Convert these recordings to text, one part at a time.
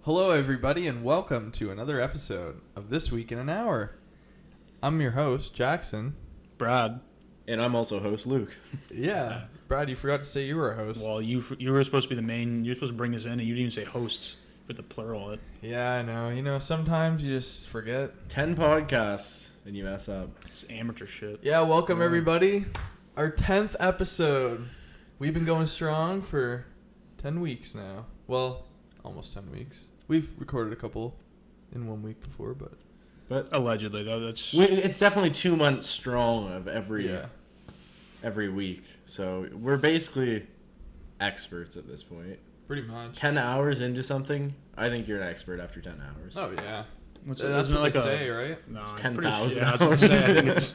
Hello, everybody, and welcome to another episode of This Week in an Hour. I'm your host, Jackson. Brad. And I'm also host, Luke. Yeah. Brad, you forgot to say you were a host. Well, you were supposed to be the main. You're supposed to bring us in, and you didn't even say hosts with the plural. It. Yeah, I know. You know, sometimes you just forget. 10 podcasts, and you mess up. It's amateur shit. Yeah, welcome, everybody. Our 10th episode. We've been going strong for 10 weeks now. Well, almost 10 weeks. We've recorded a couple in 1 week before, but Allegedly, though, that's... It's definitely 2 months strong of every week. So we're basically experts at this point. Pretty much. 10 hours into something, I think you're an expert after 10 hours. Oh, yeah. That's what like they say, right? No, It's I'm 10,000 pretty sure- hours. I was gonna say, I think it's...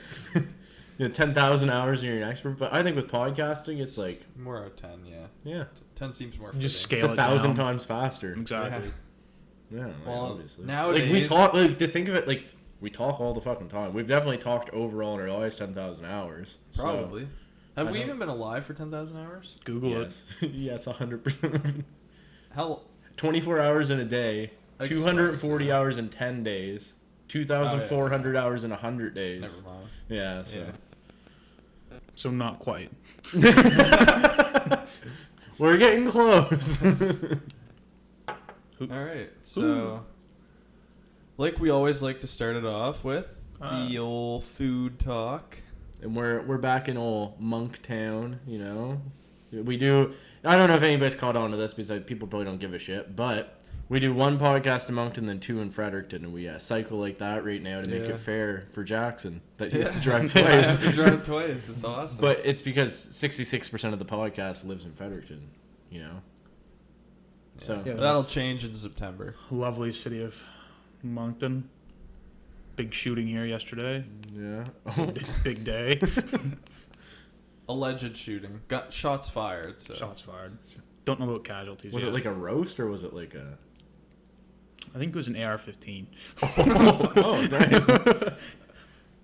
10,000 hours and you're an expert. But I think with podcasting, it's like... More out of 10, yeah. Yeah. 10 seems more Just fitting. scale It's 1,000 down. times faster. Exactly. Yeah, Well, obviously. nowadays... Like, we talk... Like, to think of it, like, we talk all the fucking time. We've definitely talked overall in our lives 10,000 hours. Probably. So, Have I we don't- even been alive for 10,000 hours? Google yes. Yes, 100%. Hell, 24 hours in a day, I 240 suppose, yeah. hours in 10 days, 2,400 hours in 100 days. never mind. Yeah, so. Yeah. So not quite. We're getting close. All right, so like we always like to start it off with the old food talk. And we're back in old Monktown, you know. We do. I don't know if anybody's caught on to this because people probably don't give a shit, but we do 1 podcast in Moncton, then 2 in Fredericton, and we cycle like that right now to make Yeah. it fair for Jackson that he has to drive Yeah, I twice. have to drive twice. It's awesome. But it's because 66% of the podcast lives in Fredericton, you know. So Yeah. that'll change in September. Lovely city of Moncton. Big shooting here yesterday. yeah. Big day. Alleged shooting. Got shots fired. So. Shots fired. Don't know about casualties Was yet. it like a roast or was it like a? I think it was an AR-15. Oh, nice.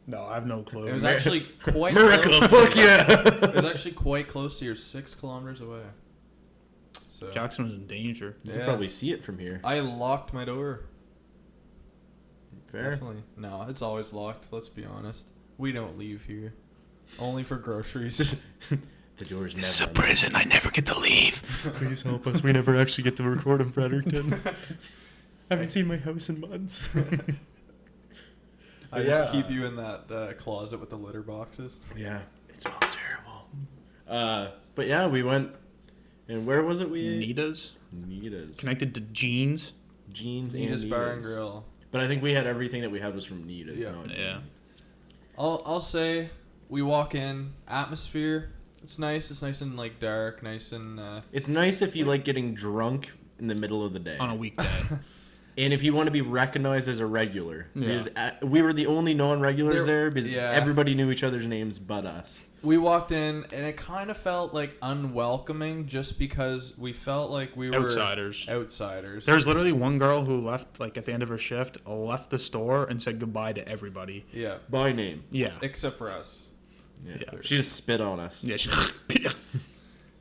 No, I have no clue. It was actually quite America, close. fuck yeah. It was actually quite close to your 6 kilometers away. So Jackson was in danger. You can probably see it from here. I locked my door. Fair. Definitely. No, it's always locked. Let's be honest. We don't leave here. Only for groceries. The door's This is never. a prison. I never get to leave. Please help us. We never actually get to record in Fredericton. Haven't seen my house in months. I just keep you in that closet with the litter boxes. Yeah, it smells terrible. But yeah, we went. And where was it? We ate? Nita's. Nita's. Connected to jeans. Jeans Nita's and Bar and Nita's. Grill. But I think we had everything that we had was from Nita's. Yeah. Not Yeah. I'll say we walk in, atmosphere. It's nice. It's nice and like dark, nice and. It's nice if you like getting drunk in the middle of the day. On a weekday. And if you want to be recognized as a regular. Yeah. Because we were the only non-regulars There- there because yeah. everybody knew each other's names but us. We walked in and it kind of felt like unwelcoming, just because we felt like we were Outsiders. Outsiders. There's literally one girl who left, like, at the end of her shift, left the store and said goodbye to everybody. Yeah, By name. Yeah. except for us. Yeah. Yeah. She just spit on us. Yeah, she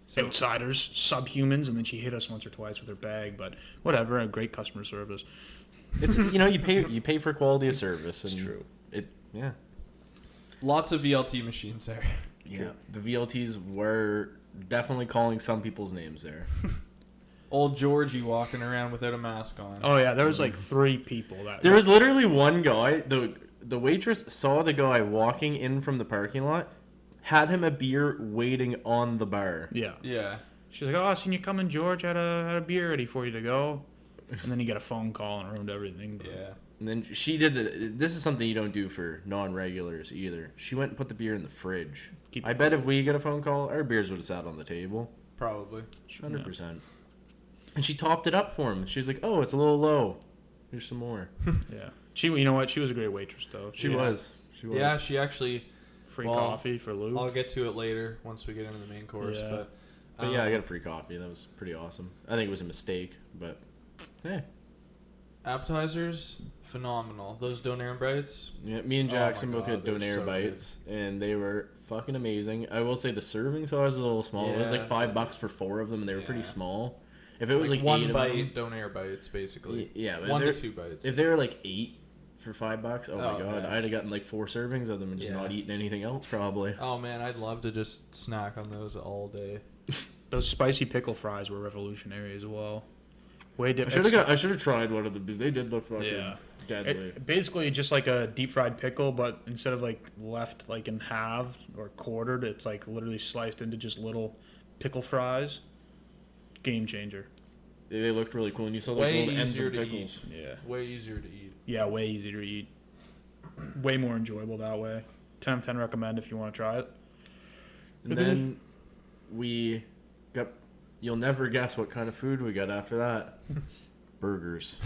So- outsiders, subhumans, and then she hit us once or twice with her bag, but whatever, a great customer service. It's you pay for quality of service. And It's true. Yeah. Lots of VLT machines there. Yeah. The VLTs were definitely calling some people's names there. Old Georgie walking around without a mask on. Oh, yeah, there was like 3 people that... There was literally one guy, the waitress saw the guy walking in from the parking lot, had him a beer waiting on the bar. Yeah. Yeah. She's like, oh, I seen you coming, George, had a beer ready for you to go. And then you get a phone call and it ruined everything. But... Yeah. And then she did this is something you don't do for non-regulars either. She went and put the beer in the fridge. Keep I it bet if we get a phone call, our beers would have sat on the table. Probably. 100%. And she topped it up for him. She's like, oh, it's a little low. Here's some more. Yeah. You know what? She was a great waitress, though. She Yeah. was. She was. Yeah, she actually. Free Well, coffee for Lou. I'll get to it later once we get into the main course. Yeah. But yeah, I got a free coffee. That was pretty awesome. I think it was a mistake, but hey. Appetizers, phenomenal. Those donair bites. Yeah, me and Oh my Jackson both God, had they're donair so bites, and they were fucking amazing. I will say the serving size was a little small. It was like Yeah. $5 for 4 of them, and they were pretty Yeah. small. If it was like one 8 of bite, them, don't air bites, basically. yeah, but 1 to 2 bites. If they were like 8 for $5, oh my god, yeah. I'd have gotten like 4 servings of them and just not eaten anything else probably. Oh man, I'd love to just snack on those all day. Those spicy pickle fries were revolutionary as well. Way I should have tried one of them because they did look fucking deadly. Basically just like a deep fried pickle, but instead of like left like in halved or quartered, it's like literally sliced into just little pickle fries. Game changer. They looked really cool, and you saw like Way little ends easier of to pickles. eat. Yeah. Way easier to eat. Yeah, way easier to eat. Way more enjoyable that way. 10 of 10 recommend if you want to try it. And then we got. You'll never guess what kind of food we got after that. Burgers.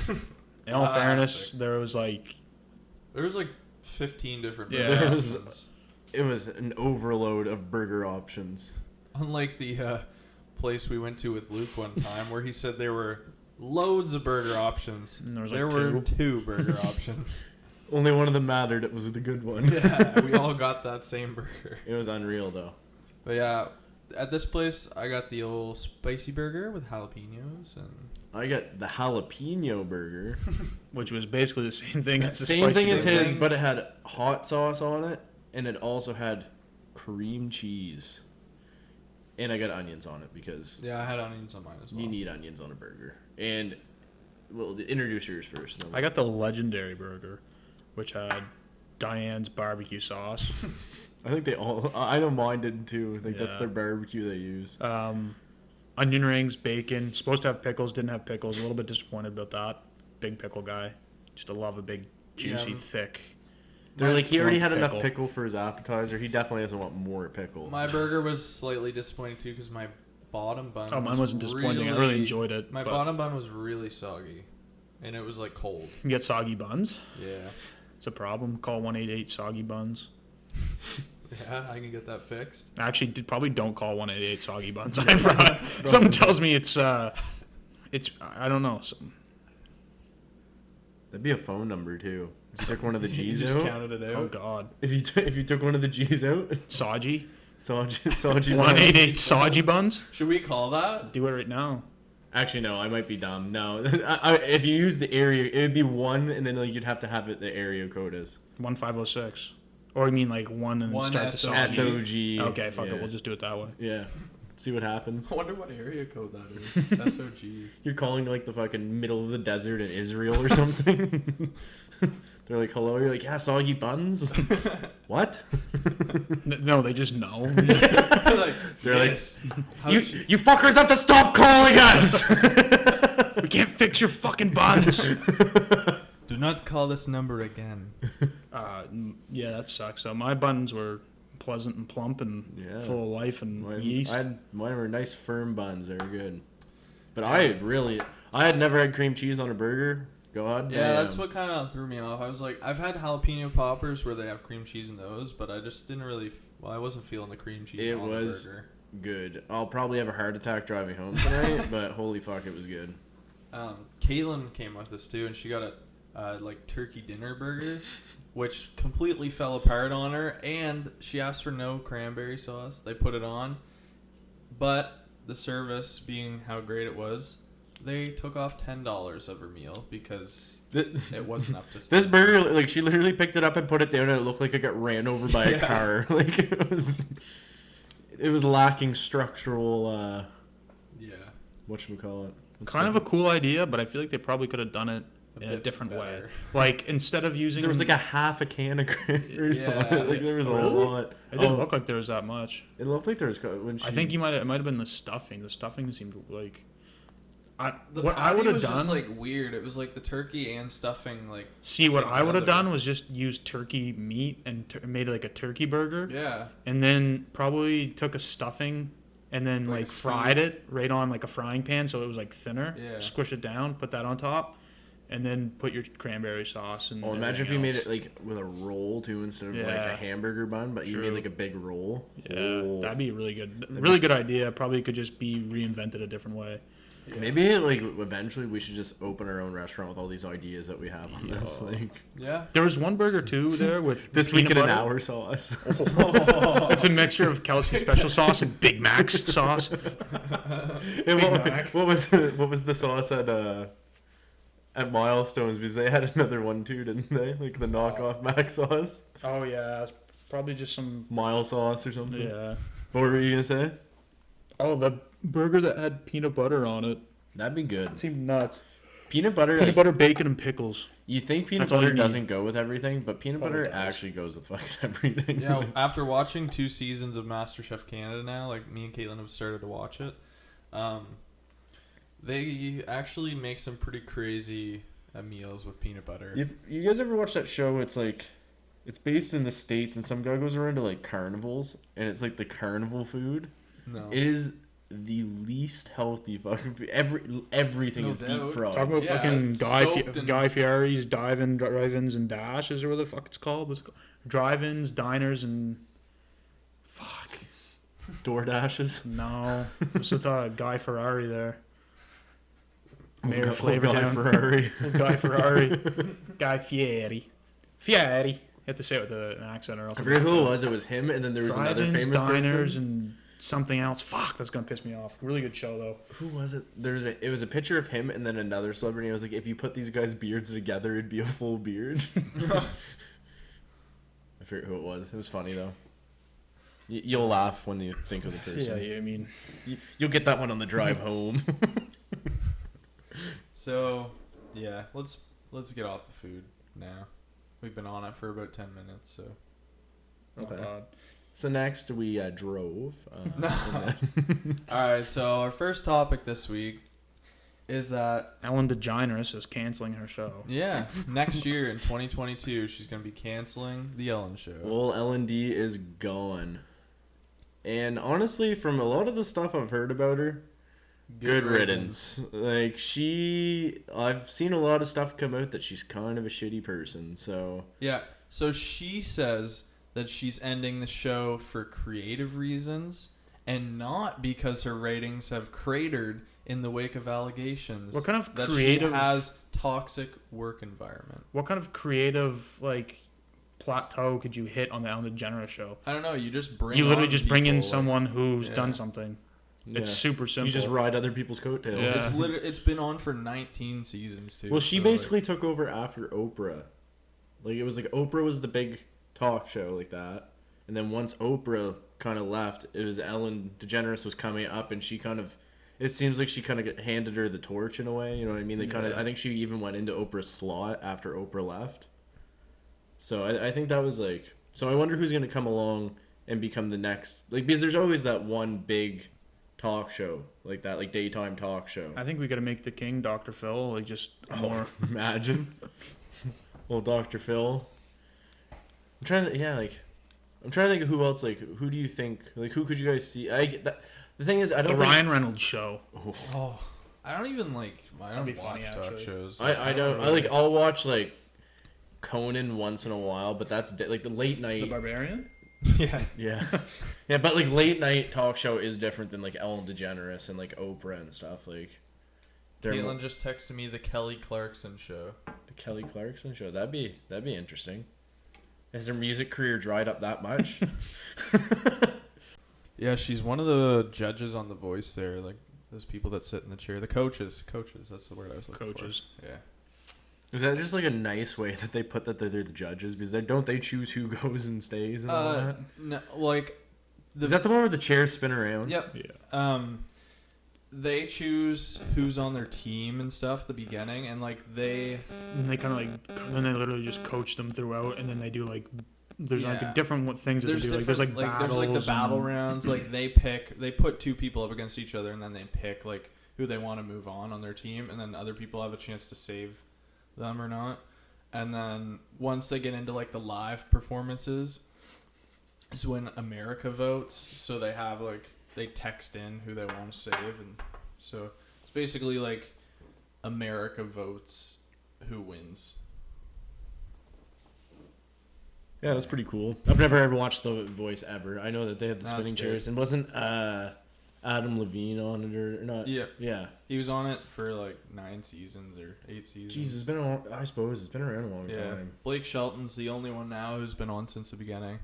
In all fairness, there was like 15 different Yeah. burger There was- options. It was an overload of burger options. Unlike the place we went to with Luke one time where he said there were loads of burger options. And there was, there like, were 2. 2 burger options. Only one of them mattered. It was the good one. Yeah, we all got that same burger. It was unreal though. But yeah, at this place, I got the old spicy burger with jalapenos and I got the jalapeno burger. which was basically the same thing as the Same spicy thing as burger. his, but it had hot sauce on it, and it also had cream cheese. And I got onions on it because yeah, I had onions on mine as well. you need onions on a burger. And well, introduce yours first. I got the legendary burger, which had Diane's barbecue sauce. I think they all. I know mine did too. I think Yeah. that's their barbecue they use. Onion rings, bacon. Supposed to have pickles, didn't have pickles. A little bit disappointed about that. Big pickle guy. Just to love a big, juicy, Yeah. thick. They're like he already had pickle. enough pickle for his appetizer. He definitely doesn't want more pickle. My burger was slightly disappointing too because my bottom bun. Oh, mine was wasn't disappointing. I really enjoyed it. My but bottom bun was really soggy, and it was like cold. You can get soggy buns. Yeah, It's a problem. Call 188 soggy buns. yeah, I can get that fixed. Actually, probably don't call 188 soggy buns. Something tells me it's I don't know. That'd be a phone number too. If you took one of the You G's just out. counted it Oh out. God. If you took one of the G's out. Soggy. Saji. 188 soggy buns. Should we call that? Do it right now. Actually, no. I might be dumb. No. If you use the area, it would be 1, and then like you'd have to have it the area code is 1506. Or you mean like 1 and then One start the SOG. soggy? SOG. Okay, fuck yeah. it. We'll just do it that way. Yeah. See what happens. I wonder what area code that is. SOG. You're calling like the fucking middle of the desert in Israel or something. They're like, hello. You're like, yeah, soggy buns. What? No, they just know. Like, They're yes. How you should- you fuckers have to stop calling us. We can't fix your fucking buns. Do not call this number again. Yeah, that sucks. So my buns were pleasant and plump and Yeah. full of life and yeast. Mine were nice firm buns. They were good. But I had never had cream cheese on a burger. God Yeah, damn. that's what kind of threw me off. I was like, I've had jalapeno poppers where they have cream cheese in those, but I just didn't really. I wasn't feeling the cream cheese It on was- the burger. good. I'll probably have a heart attack driving home tonight, but holy fuck, it was good. Caitlin came with us too, and she got a like turkey dinner burger, which completely fell apart on her. And she asked for no cranberry sauce. They put it on, but the service, being how great it was, they took off $10 of her meal because it wasn't up to standard. This burger, like, she literally picked it up and put it down, and it looked like it got ran over by a car. Like, it was lacking structural, Yeah. whatchamacallit. Kind of a cool idea, but I feel like they probably could have done it in a bit different way. better. Like, instead of using... There was like a half a can of cranberries on Yeah. it. Like, there was a Really? lot. It didn't look like there was that much. It looked like there was when she. I think it might have been the stuffing. The stuffing seemed like... The what I patty would have was done... just like weird. It was like the turkey and stuffing like. See, what I would have together. done was just use turkey meat and made like a turkey burger. Yeah. And then probably took a stuffing and then Like like a fried it right on like a frying pan so it was like thinner. Yeah. Squish it down, put that on top, and then put your cranberry sauce and. Oh, imagine if you everything made else. it like with a roll too instead of like Yeah. a hamburger bun, but you made True. like a big roll. Yeah, Oh. that'd be really good. Really good idea. Probably could just be reinvented a different way. Yeah. Maybe like eventually we should just open our own restaurant with all these ideas that we have on this. Like Yeah. There was one burger too there with this week in peanut an butter. hour sauce. It's a mixture of Kelsey special sauce and Big Mac's sauce. And Mac. what was the sauce at Milestones, because they had another one too, didn't they? Like the knockoff Mac sauce, Oh yeah, it's probably just some. Mile sauce or something. Yeah. What were you gonna say? Oh, the burger that had peanut butter on it. That'd be good. It seemed nuts. Peanut butter. Peanut Like, butter, bacon, and pickles. you think peanut That's all you butter need. doesn't go with everything, but peanut Probably butter does. actually goes with fucking everything. Yeah, after watching 2 seasons of MasterChef Canada now, like me and Caitlin have started to watch it. They actually make some pretty crazy meals with peanut butter. You guys ever watch that show? It's like, it's based in the States, and some guy goes around to like carnivals, and it's like the carnival food. No. It is the least healthy fucking food. Everything No is doubt. deep fried. Talk about Yeah, fucking it's soaked in- Guy Fieri's drive-ins and dashes, or what the fuck it's called. What's it called? Drive-ins, diners, and fuck. Door dashes. No, what's with Guy Ferrari there? Mayor Guy Flavortown. Ferrari. Guy Ferrari. Guy Fieri. Fieri. You have to say it with an accent or else. I forget who it was. It was him, and then there was another Drive-ins, famous diners, person. and something else. Fuck, that's gonna piss me off. Really good show though. Who was it? It was a picture of him and then another celebrity. I was like, if you put these guys' beards together, it'd be a full beard. I forget who it was. It was funny though. You'll laugh when you think of the person. Yeah, I mean, You'll get that one on the drive home. So, yeah, let's get off the food now. We've been on it for about 10 minutes, so. oh God. So next we drove. All right, so our first topic this week is that, Ellen DeGeneres is canceling her show. yeah, next year in 2022, she's going to be canceling The Ellen Show. Well, L&D is gone. And honestly, from a lot of the stuff I've heard about her, good riddance. Like, I've seen a lot of stuff come out that she's kind of a shitty person, so. Yeah, so she says that she's ending the show for creative reasons and not because her ratings have cratered in the wake of allegations What kind of that creative- she has toxic work environment. What kind of creative plateau could you hit on the Ellen DeGeneres show? I don't know, you just bring You literally on just bring in people, like- someone who's Yeah. done something. Yeah. It's super simple. You just ride other people's coattails. Yeah. It's been on for 19 seasons too. Well, she so, basically took over after Oprah. Like, it was like Oprah was the big talk show like that. And then once Oprah kind of left, it was Ellen DeGeneres was coming up, and she kind of, it seems like she kind of handed her the torch in a way. You know what I mean? They kind of, Yeah. I think she even went into Oprah's slot after Oprah left. So I think that was like, so I wonder who's going to come along and become the next, like, because there's always that one big talk show like that, like daytime talk show. I think we got to make the king Dr. Phil, like just more. Imagine. Well, Dr. Phil. I'm trying to think of who else, like, who do you think, like, who could you guys see? The thing is, I The don't think, Ryan Reynolds show. Oh, I don't even like. I don't be watch funny, talk actually. shows. I don't, I like, I'll watch, like, Conan once in a while, but that's, like, the late The night, Barbarian? Yeah. yeah. Yeah, but, like, late night talk show is different than, like, Ellen DeGeneres and, like, Oprah and stuff, like, they're Caitlin more- just texted me the Kelly Clarkson show. the Kelly Clarkson show, that'd be interesting. Has her music career dried up that much? Yeah, she's one of the judges on The Voice there, like those people that sit in the chair. The coaches, that's the word I was looking Coaches. for. Yeah. Is that just like a nice way that they put that they're the judges? Because don't they choose who goes and stays and all that? No, like Is that the one where the chairs spin around? Yep. Yeah. They choose who's on their team and stuff at the beginning, and like they And they kind of like, then they literally just coach them throughout, and then they do like, there's Yeah. like different things that they do. Like there's like battles. there's like the battle and- rounds. Like they put 2 people up against each other, and then they pick like who they want to move on their team, and then other people have a chance to save them or not. And then once they get into like the live performances, is when America votes. So they have like they text in who they want to save, and so it's basically like America votes who wins. Yeah, that's pretty cool. I've never ever watched The Voice ever. I know that they had the That's spinning good. chairs, and wasn't Adam Levine on it or not? Yeah. Yeah. He was on it for like 9 seasons or 8 seasons. Jeez, it's been I suppose it's been around a long Yeah. time. Blake Shelton's the only one now who's been on since the beginning.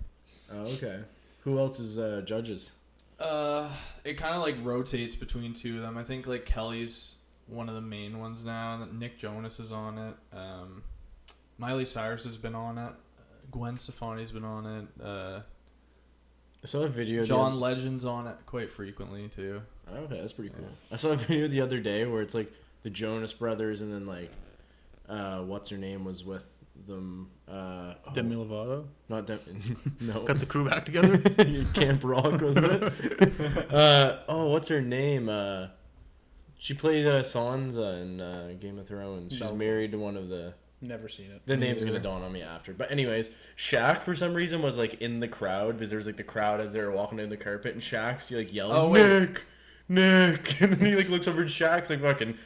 Oh, okay. Who else is judges? It kind of like rotates between two of them. I think like Kelly's one of the main ones now. Nick Jonas is on it. Miley Cyrus has been on it. Gwen Stefani's been on it. I saw a video. John Legend's on it quite frequently too. Oh, okay, that's pretty cool. I saw a video the other day where it's like the Jonas Brothers and then like, what's her name was with them. Demi Lovato. Not no. Got the crew back together. Camp Rock, wasn't it? What's her name? She played Sansa in Game of Thrones. She's married to one of the. Never seen it. The name's gonna dawn on me after. But anyways, Shaq for some reason was like in the crowd because there was like the crowd as they were walking down the carpet, and Shaq's like yelling, Nick, and then he like looks over at Shaq's like fucking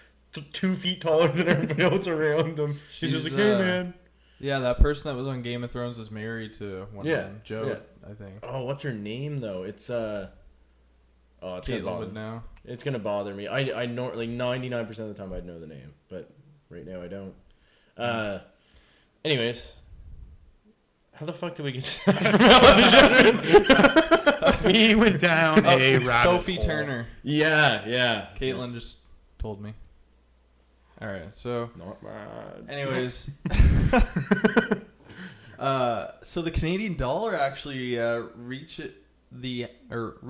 2 feet taller than everybody else around him. She's just like, hey man. Yeah, that person that was on Game of Thrones is married to one of them, Joe, I think. Oh, what's her name though? It's it's Caitlin would know. It's gonna bother me. I know like 99% of the time I'd know the name, but right now I don't. Anyways, how the fuck did we get to that? We went down a rabbit Sophie hole. Turner. Yeah. Caitlin just told me. All right, so Not bad. anyways, so the Canadian dollar actually reached the. What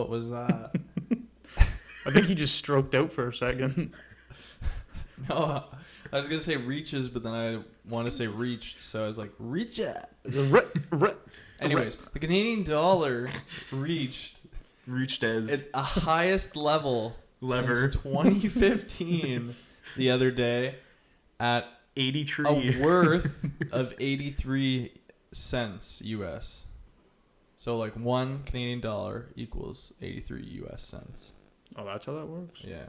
was that? I think he just stroked out for a second. No, I was gonna say reaches, but then I want to say reached, so I was like, reach it. Anyways, the Canadian dollar reached as a highest level Lever. since 2015 the other day at 83. a worth of 83 cents US. So like 1 Canadian dollar equals 83 US cents. Oh, that's how that works? Yeah.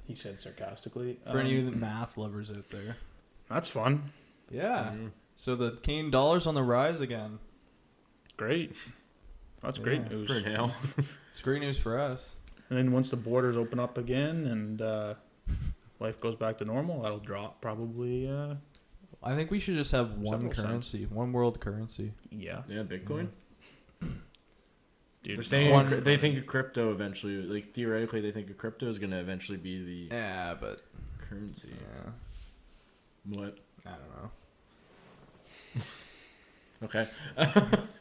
He said sarcastically. For any of the math lovers out there. That's fun. Yeah. So the Canadian dollar's on the rise again. Great. That's great Yeah, news. For now. It's great news for us. And then once the borders open up again and life goes back to normal, that'll drop probably. I think we should just have one Several currency, one world currency. Yeah. Yeah, Bitcoin. Dude, They're saying they think of crypto eventually. Like theoretically, they think of crypto is going to eventually be the Yeah, but currency. yeah, What? I don't know. Okay.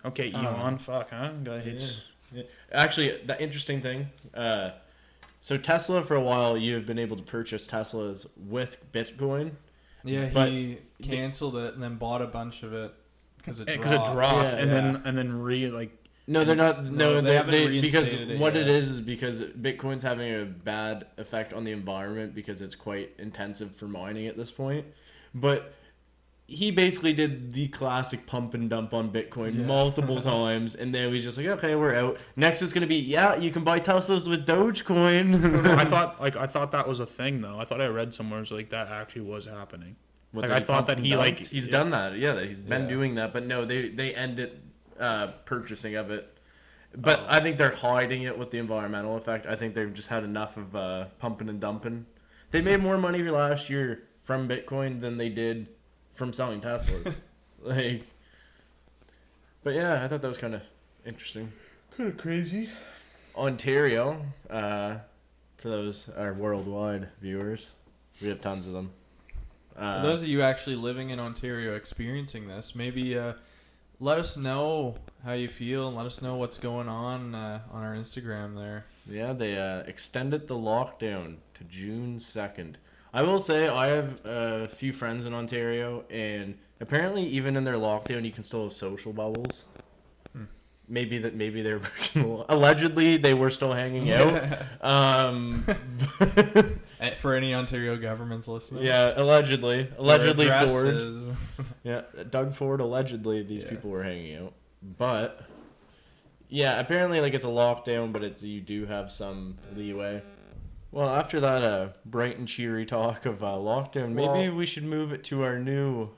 Okay, Elon, fuck, huh? Guy hates. Yeah. Actually, the interesting thing. So Tesla, for a while, you have been able to purchase Teslas with Bitcoin. Yeah, But he canceled it and then bought a bunch of it because it dropped. Because it dropped, Yeah, and then No, they're not. No, they haven't because reinstated it what yet. it is because Bitcoin's having a bad effect on the environment because it's quite intensive for mining at this point. But he basically did the classic pump and dump on Bitcoin multiple times, and then he's just like, okay, we're out. Next is gonna be, you can buy Teslas with Dogecoin. I thought that was a thing though. I thought I read somewhere like that actually was happening. What, I thought that he's done that. Yeah, he's been Yeah. doing that. But no, they ended purchasing of it. But I think they're hiding it with the environmental effect. I think they've just had enough of pumping and dumping. They made more money last year from Bitcoin than they did from selling Teslas. But yeah, I thought that was kind of interesting. Kind of crazy. Ontario, for those our worldwide viewers, we have tons of them. For those of you actually living in Ontario experiencing this, maybe let us know how you feel and let us know what's going on our Instagram there. Yeah, they extended the lockdown to June 2nd. I will say I have a few friends in Ontario, and apparently even in their lockdown, you can still have social bubbles. Maybe they're allegedly they were still hanging out. For any Ontario governments listening. Yeah, allegedly Their address Ford. is- Yeah, Doug Ford allegedly these people were hanging out. But yeah, apparently like it's a lockdown, but you do have some leeway. Well, after that bright and cheery talk of lockdown, maybe we should move it to our new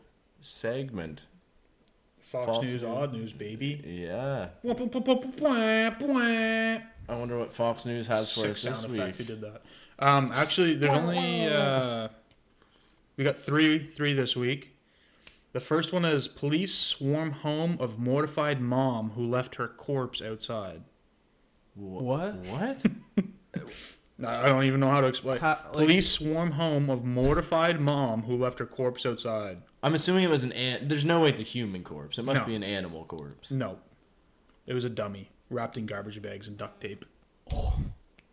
segment. Fox News, odd news, baby. Yeah. I wonder what Fox News has for us this week. Who did that? Actually, there's only we got three this week. The first one is police swarm home of mortified mom who left her corpse outside. What? What? I don't even know how to explain. Police swarm home of mortified mom who left her corpse outside. I'm assuming it was there's no way it's a human corpse. It must be an animal corpse. No. It was a dummy wrapped in garbage bags and duct tape.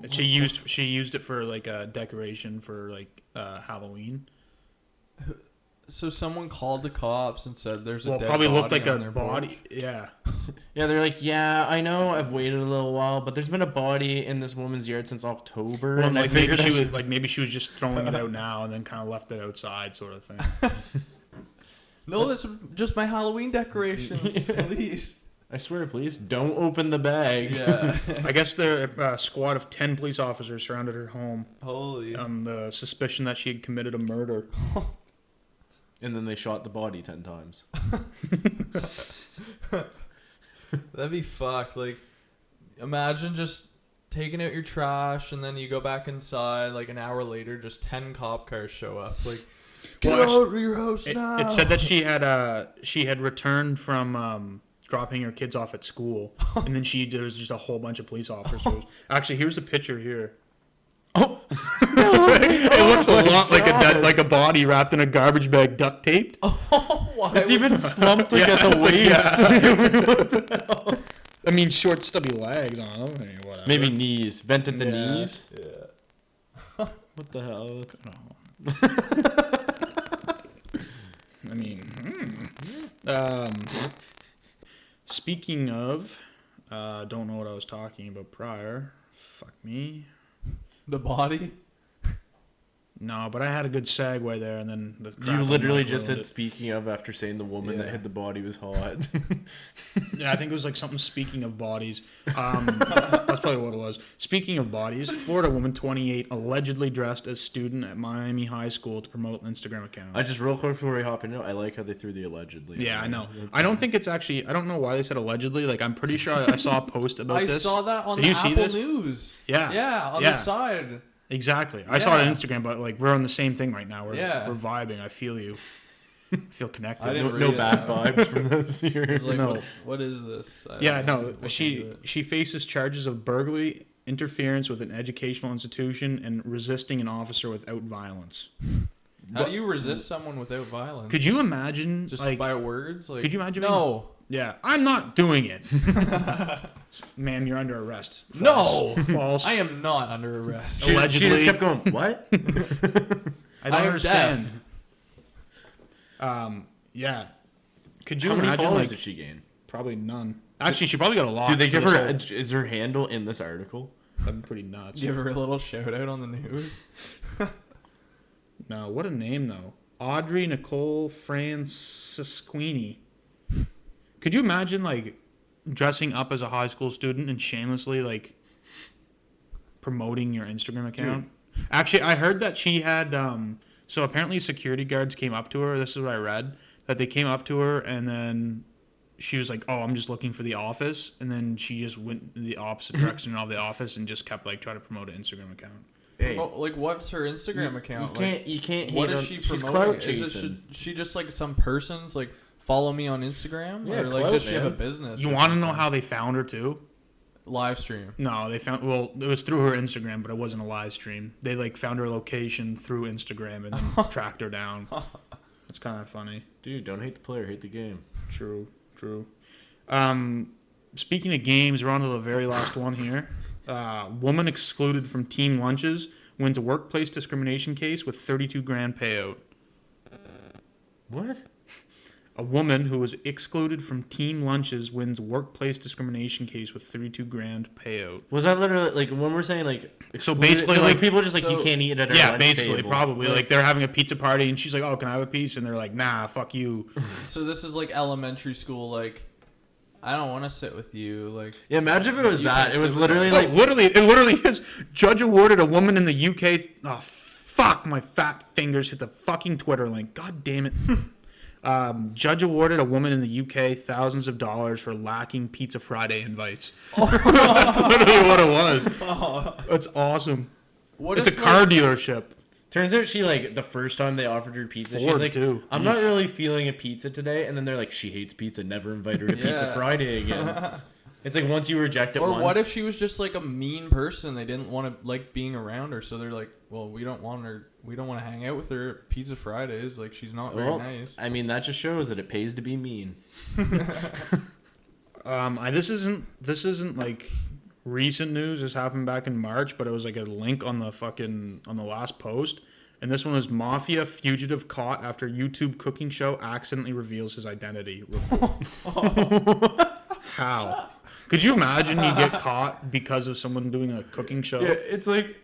And she used it for like a decoration for like Halloween. So someone called the cops and said there's a dead probably body looked like on a their body. porch. Yeah. Yeah, they're like, yeah, I know I've waited a little while, but there's been a body in this woman's yard since October. Well, and like maybe she was just throwing it out now and then kind of left it outside, sort of thing. No, this is just my Halloween decorations, please. I swear, please don't open the bag. Yeah. I guess the squad of 10 police officers surrounded her home Holy. on the suspicion that she had committed a murder. And then they shot the body 10 times. That'd be fucked. Like, imagine just taking out your trash and then you go back inside. Like an hour later, just 10 cop cars show up. Like, get out of your house now. It said that she had returned from dropping her kids off at school, and then there was just a whole bunch of police officers. Actually, here's a picture here. Oh, it looks a lot like a body wrapped in a garbage bag, duct taped. Oh, why? it's even slumped like at the it's like, waist. yeah. What the hell? I mean, short, stubby legs on them. I mean, whatever. Maybe knees. Bent at the Yeah. knees. Yeah. What the hell? I mean, speaking of, don't know what I was talking about prior. Fuck me. The body? No, but I had a good segue there, and then You literally just ruined said, speaking of, after saying the woman that Yeah. hid the body was hot. Yeah, I think it was like something. Speaking of bodies, that's probably what it was. Speaking of bodies, Florida woman 28 allegedly dressed as student at Miami High School to promote an Instagram account. I just real quick before we hop into it, I like how they threw the allegedly. Yeah, I know. I don't think it's actually. I don't know why they said allegedly. Like, I'm pretty sure I saw a post about I this. saw that on Did the you see Apple this? News. Yeah. Yeah, on Yeah. the side. Exactly. I saw it on Yeah. Instagram, but like we're on the same thing right now. We're vibing. I feel you. I feel connected. I didn't No read bad it. vibes from this I here. was like, No. what is this? I Yeah, don't no. know. Look into She faces charges of burglary, interference with an educational institution, and resisting an officer without violence. it. How do you resist someone without violence? Could you imagine? Just like, by words? Like, could you imagine? No. Yeah, I'm not doing it. Ma'am, you're under arrest. No. False. I am not under arrest. She Allegedly. just kept going, what? I don't I am understand. Yeah. Could you How many imagine? followers Like, did she gain? probably none. Actually, she probably got a lot. Do they give for her? this Is her handle in this article? whole- That'd be pretty nuts. Give her a little shout out on the news. No, what a name though. Audrey Nicole Francisquini. Could you imagine like dressing up as a high school student and shamelessly like promoting your Instagram account? Actually, I heard that she had so apparently security guards came up to her. This is what I read, that they came up to her and then she was like, "Oh, I'm just looking for the office," and then she just went in the opposite direction of the office and just kept like trying to promote an Instagram account. Hey, Well, like, what's her Instagram account? You can't. What hate is on- she She's promoting? clout Is chasing. she just like some person's like follow me on Instagram? Yeah, or like clout, does she have a man. business? You or want to know something? how they found her too? Live stream. No, they found. Well, it was through her Instagram, but it wasn't a live stream. They like found her location through Instagram and then tracked her down. It's kind of funny. Dude, don't hate the player, hate the game. True. Speaking of games, we're on to the very last one here. Woman excluded from team lunches wins a workplace discrimination case with 32 grand payout. What? A woman who was excluded from team lunches wins workplace discrimination case with 32 grand payout. Was that literally like when we're saying like? So excluded- basically, like people just like you so- can't eat at our Yeah, lunch basically, table. probably. Like they're having a pizza party and she's like, "Oh, can I have a piece?" And they're like, "Nah, fuck you." So this is like elementary school. Like, I don't want to sit with you. Like, Yeah, imagine if it was You that. can't It was sit with literally us. like It literally is. Judge awarded a woman in the UK. Oh, fuck. My fat fingers hit the fucking Twitter link. God damn it. Judge awarded a woman in the UK thousands of dollars for lacking Pizza Friday invites. That's literally what it was. That's awesome. It's a car dealership. Turns out she, like, the first time they offered her pizza, she's like, too. I'm not really feeling a pizza today. And then they're like, she hates pizza, never invite her to Pizza Friday again. It's like once you reject it or once. what if she was just like a mean person? They didn't want to like being around her, so they're like, well, we don't want to hang out with her at Pizza Fridays. Like, she's not very nice. I mean, that just shows that it pays to be mean. This isn't like recent news. This happened back in March, but it was like a link on the last post. And this one is Mafia fugitive caught after YouTube cooking show accidentally reveals his identity. How? Could you imagine you get caught because of someone doing a cooking show? Yeah, it's like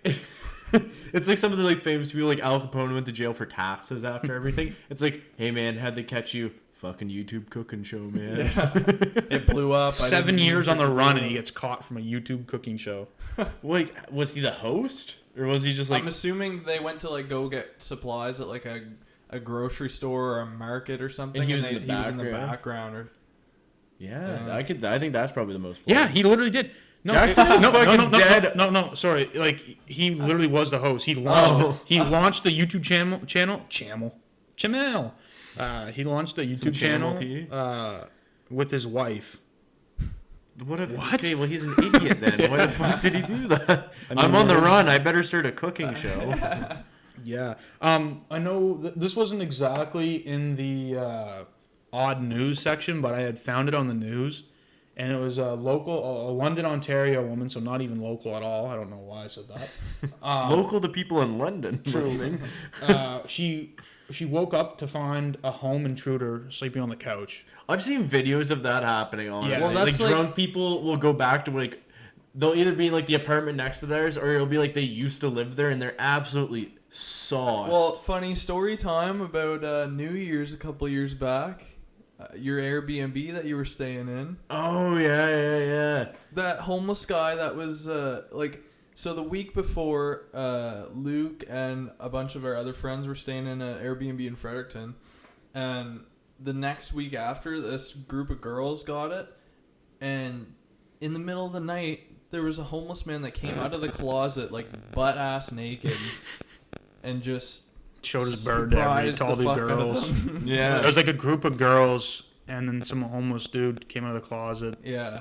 some of the like famous people, like Al Capone went to jail for taxes after everything. It's like, hey man, how'd they catch you? Fucking YouTube cooking show, man. Yeah. It blew up. 7 years on the run and he gets caught from a YouTube cooking show. Like, was he the host? Or was he just like... I'm assuming they went to like go get supplies at like a grocery store or a market or something. And he was in the background. Or... Yeah, I think that's probably the most... Yeah, he literally did. No, Jackson is fucking dead. No, sorry. Like, he literally was the host. He launched the YouTube channel. He launched a YouTube channel with his wife. What? Okay, well, he's an idiot then. Why the fuck did he do that? I'm on the run. I better start a cooking show. Yeah. I know this wasn't exactly in the odd news section, but I had found it on the news. And it was a London, Ontario woman, so not even local at all. I don't know why I said that. Local to people in London listening. She woke up to find a home intruder sleeping on the couch. I've seen videos of that happening, honestly. Yeah. Well, like drunk people will go back to like, they'll either be in like the apartment next to theirs, or it'll be like they used to live there and they're absolutely sauced. Well, funny story time about New Year's a couple years back. Your Airbnb that you were staying in. Oh, yeah. That homeless guy that was so the week before, Luke and a bunch of our other friends were staying in an Airbnb in Fredericton, and the next week after, this group of girls got it, and in the middle of the night, there was a homeless man that came out of the closet like butt ass naked, and just showed his bird to all the girls. Yeah, there was like a group of girls, and then some homeless dude came out of the closet. Yeah.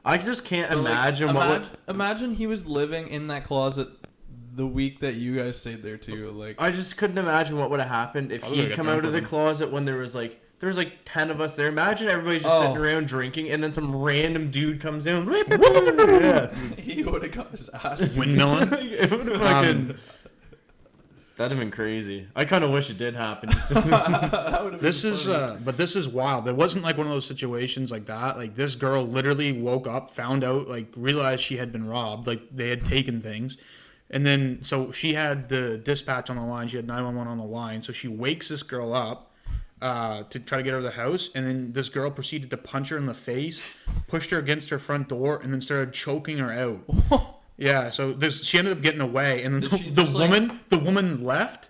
I just can't imagine imagine he was living in that closet the week that you guys stayed there too. Like, I just couldn't imagine what would have happened if he had come out of the closet when there was like 10 of us there. Imagine everybody's just sitting around drinking, and then some random dude comes in. Yeah. He would have got his ass windmilling. It would have fucking... That'd have been crazy. I kind of wish it did happen. This is wild. It wasn't like one of those situations like that. Like, this girl literally woke up, found out, like, realized she had been robbed. Like, they had taken things. And then, so she had the dispatch on the line. She had 911 on the line. So she wakes this girl up to try to get her to the house. And then this girl proceeded to punch her in the face, pushed her against her front door, and then started choking her out. Yeah, so she ended up getting away, and then the woman left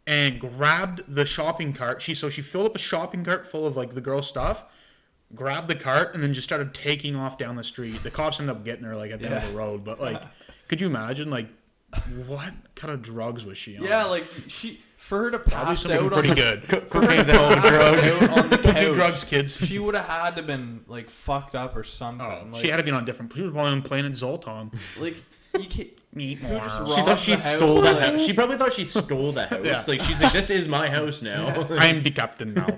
and grabbed the shopping cart. She filled up a shopping cart full of like the girl's stuff, grabbed the cart, and then just started taking off down the street. The cops ended up getting her like at the end of the road, but like, could you imagine like what kind of drugs was she on? Yeah, like for her to pass out pretty on good. Cocaine's a hell of a drug. On the couch, drugs, kids. She would have had to been like fucked up or something. Oh, like, she had to be on different. She was probably on Planet Zoltan. Like, you can't. Meat Who more. just She thought she stole the the house. She probably thought she stole the house. Yeah. Like, she's like, this is my house now. I'm the captain now.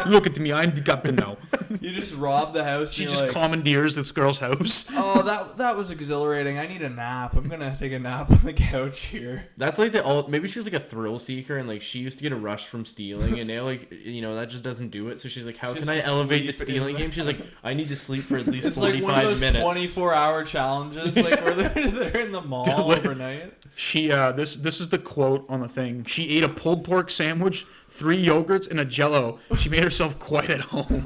Look at me, I'm the captain now. You just robbed the house. She and just like, commandeers this girl's house. Oh, that was exhilarating. I need a nap. I'm gonna take a nap on the couch here. That's like maybe she's like a thrill seeker, and like she used to get a rush from stealing, and now like that just doesn't do it. So she's like, how can I elevate the stealing game? She's like, I need to sleep for at least 45 like one of those minutes. 24-hour challenges, like where they're in the mall overnight. She this is the quote on the thing. She ate a pulled pork sandwich, 3 yogurts, and a Jell-O. She made herself quite at home.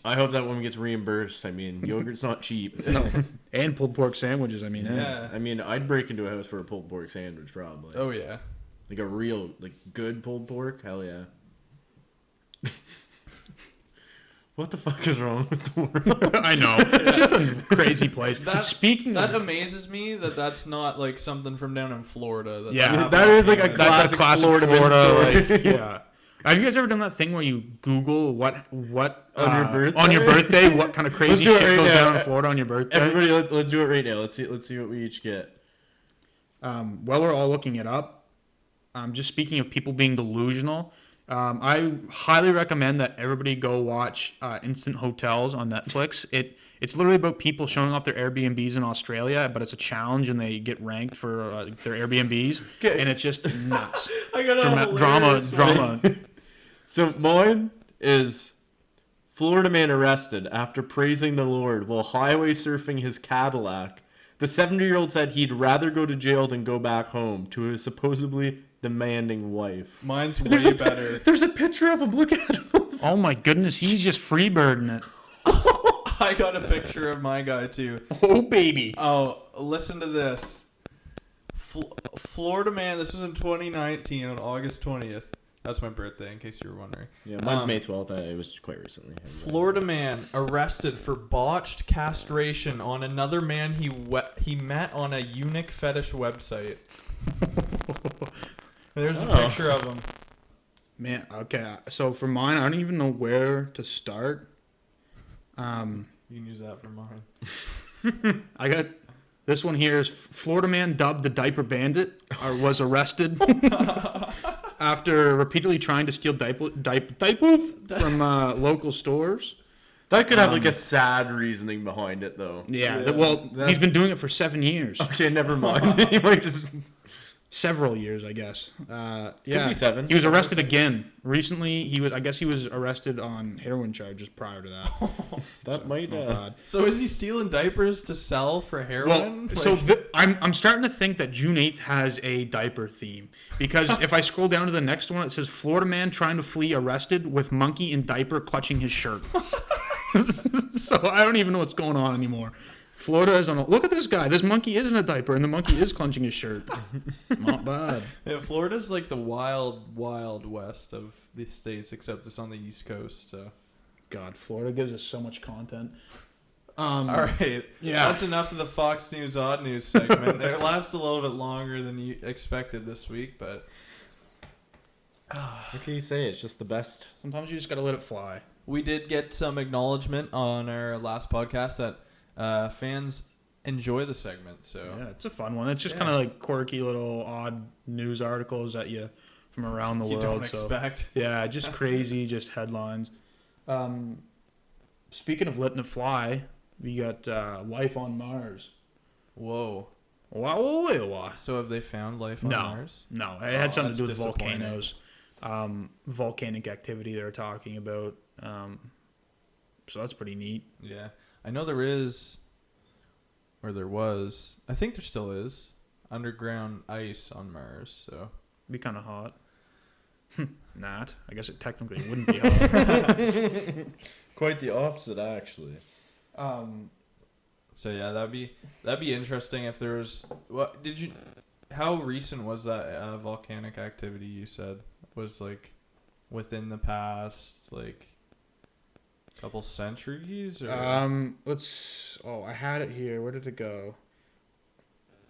I hope that woman gets reimbursed. I mean, yogurt's not cheap. No. And pulled pork sandwiches. I mean, Yeah. I mean, I'd break into a house for a pulled pork sandwich probably. Oh yeah. Like a real, like, good pulled pork. Hell yeah. What the fuck is wrong with the world? I know. It's just a crazy place. Speaking that of... amazes me that that's not like something from down in Florida. Yeah. That is like a Canada. That's a classic Florida Florida story. like, yeah. Have you guys ever done that thing where you Google what On your birthday what kind of crazy Let's do it shit right goes now. down in Florida on your birthday? Everybody, let's do it right now. Let's see what we each get. While we're all looking it up, just speaking of people being delusional, I highly recommend that everybody go watch Instant Hotels on Netflix. It's literally about people showing off their Airbnbs in Australia, but it's a challenge and they get ranked for their Airbnbs, Okay. and it's just nuts. I got a Drama. So mine is Florida man arrested after praising the Lord while highway surfing his Cadillac. The 70-year-old said he'd rather go to jail than go back home to his supposedly demanding wife. Mine's way better. There's a picture of him. Look at him. Oh my goodness, he's just freebirding it. I got a picture of my guy too. Oh baby. Oh, listen to this. Florida man. This was in 2019 on August 20th. That's my birthday, in case you were wondering. Yeah, mine's May 12th. It was quite recently. Florida man arrested for botched castration on another man he met on a eunuch fetish website. There's a picture of him. Man, okay. So for mine, I don't even know where to start. You can use that for mine. I got this one here is Florida man dubbed the diaper bandit was arrested after repeatedly trying to steal diapers from local stores. That could have like a sad reasoning behind it, though. Yeah. Well, he's been doing it for 7 years. Okay, never mind. He might just Several years, I guess. Yeah. Could be 7. He was arrested again recently. I guess he was arrested on heroin charges prior to that. That might. So is he stealing diapers to sell for heroin? Well, I'm starting to think that June 8th has a diaper theme because if I scroll down to the next one, it says Florida man trying to flee arrested with monkey in diaper clutching his shirt. So I don't even know what's going on anymore. Florida is on a... Look at this guy. This monkey is in a diaper, and the monkey is clenching his shirt. Not bad. Yeah, Florida's like the wild, wild west of the states, except it's on the East Coast. So. God, Florida gives us so much content. All right. Yeah. That's enough of the Fox News Odd News segment. It lasted a little bit longer than you expected this week, but... What can you say? It's just the best. Sometimes you just got to let it fly. We did get some acknowledgement on our last podcast that fans enjoy the segment. So Yeah, it's a fun one. It's just kind of like quirky little odd news articles that you from around the you world. don't expect. Yeah, just crazy, just headlines. Speaking of letting it fly, we got life on Mars. Whoa. Wow. So have they found life on No. Mars? No, it had something to do with that's disappointing. volcanoes, volcanic activity they're talking about. So that's pretty neat. Yeah. I know there is, or there was, I think there still is, underground ice on Mars. So Be kind of hot. Not. I guess it technically wouldn't be hot. Quite the opposite, actually. So yeah, that'd be interesting if there was. What did you? How recent was that volcanic activity? You said was like within the past like couple centuries. Or? I had it here. Where did it go?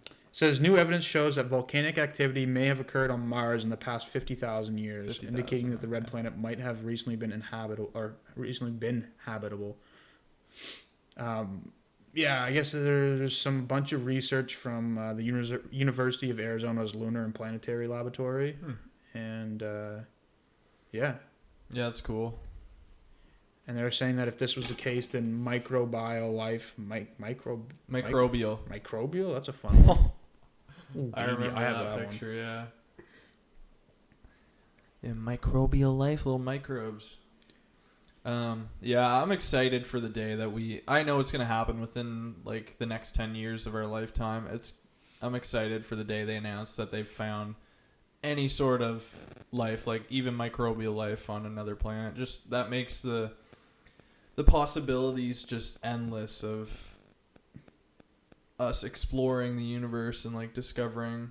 It says new evidence shows that volcanic activity may have occurred on Mars in the past 50,000 years, 50,000, indicating that the red okay. planet might have recently been habitable. Yeah, I guess there's some bunch of research from the University of Arizona's Lunar and Planetary Laboratory, and yeah, that's cool. and they're saying that if this was the case, then microbial life, Microbial. microbial. That's a fun one. Ooh, I baby, remember I have that that picture. Yeah. Yeah, microbial life, little microbes. Yeah, I'm excited for the day that I know it's gonna happen within like the next 10 years of our lifetime. I'm excited for the day they announce that they've found any sort of life, like even microbial life on another planet. Just that makes the possibilities just endless of us exploring the universe and like discovering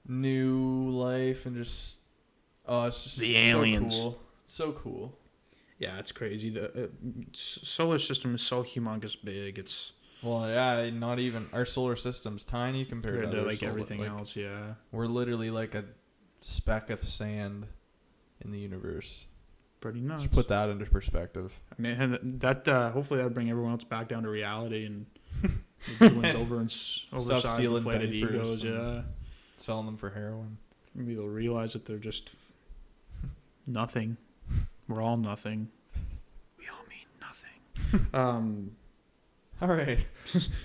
new life and just it's just The so aliens. cool. so cool. Yeah, it's crazy. The solar system is so humongous big. It's Well, yeah, not even our solar system's tiny compared compared to to other like solar, everything like, else. Yeah, We're literally like a speck of sand in the universe. pretty nuts. Just put that into perspective. I mean, that hopefully that'll bring everyone else back down to reality and everyone's oversized, stealing inflated diapers egos. Yeah, Selling them for heroin. maybe they'll realize that they're just nothing. We're all nothing. We all mean nothing. All right.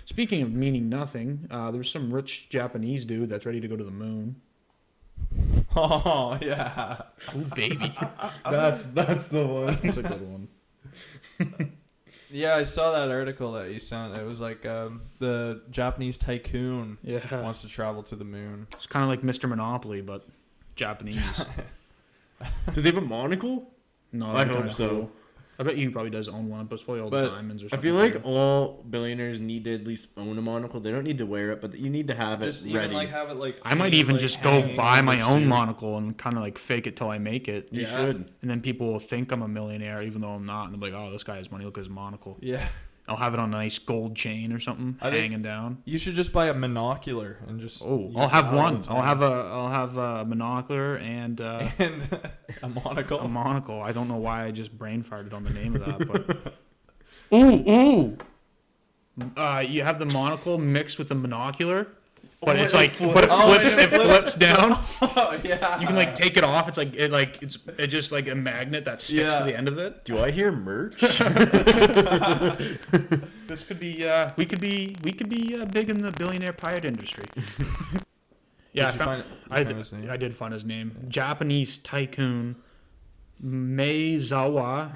Speaking of meaning nothing, there's some rich Japanese dude that's ready to go to the moon. Oh yeah. Ooh, baby. That's the one. That's a good one. Yeah, I saw that article that you sent. It was like the Japanese tycoon Yeah. wants to travel to the moon. It's kind of like Mr. Monopoly, but Japanese. Does he have a monocle? No, I that'd be hope kinda so. cool. I bet he probably does own one, but it's probably all But diamonds or I something. feel like all billionaires need to at least own a monocle. They don't need to wear it, but you need to have it Just ready. even like have it like. I might hanging, even like, just go hanging buy on my the own suit. monocle and kind of like fake it till I make it. You Yeah. should. And then people will think I'm a millionaire even though I'm not. And they'll be like, oh, this guy has money. Look at his monocle. Yeah. I'll have it on a nice gold chain or something I think- hanging down. You should just buy a monocular and just. Oh, use I'll have that all one. the I'll have a monocular and and a monocle. a monocle. I don't know why I just brain farted on the name of that, but ooh. You have the monocle mixed with the monocular, but it's like but it flips down. Oh yeah. You can like take it off. It's like it's just like a magnet that sticks to Yeah. the end of it. Do I hear merch? This could be we could be big in the billionaire pirate industry. Yeah, Did you find his name? I did find his name. Japanese tycoon Meizawa.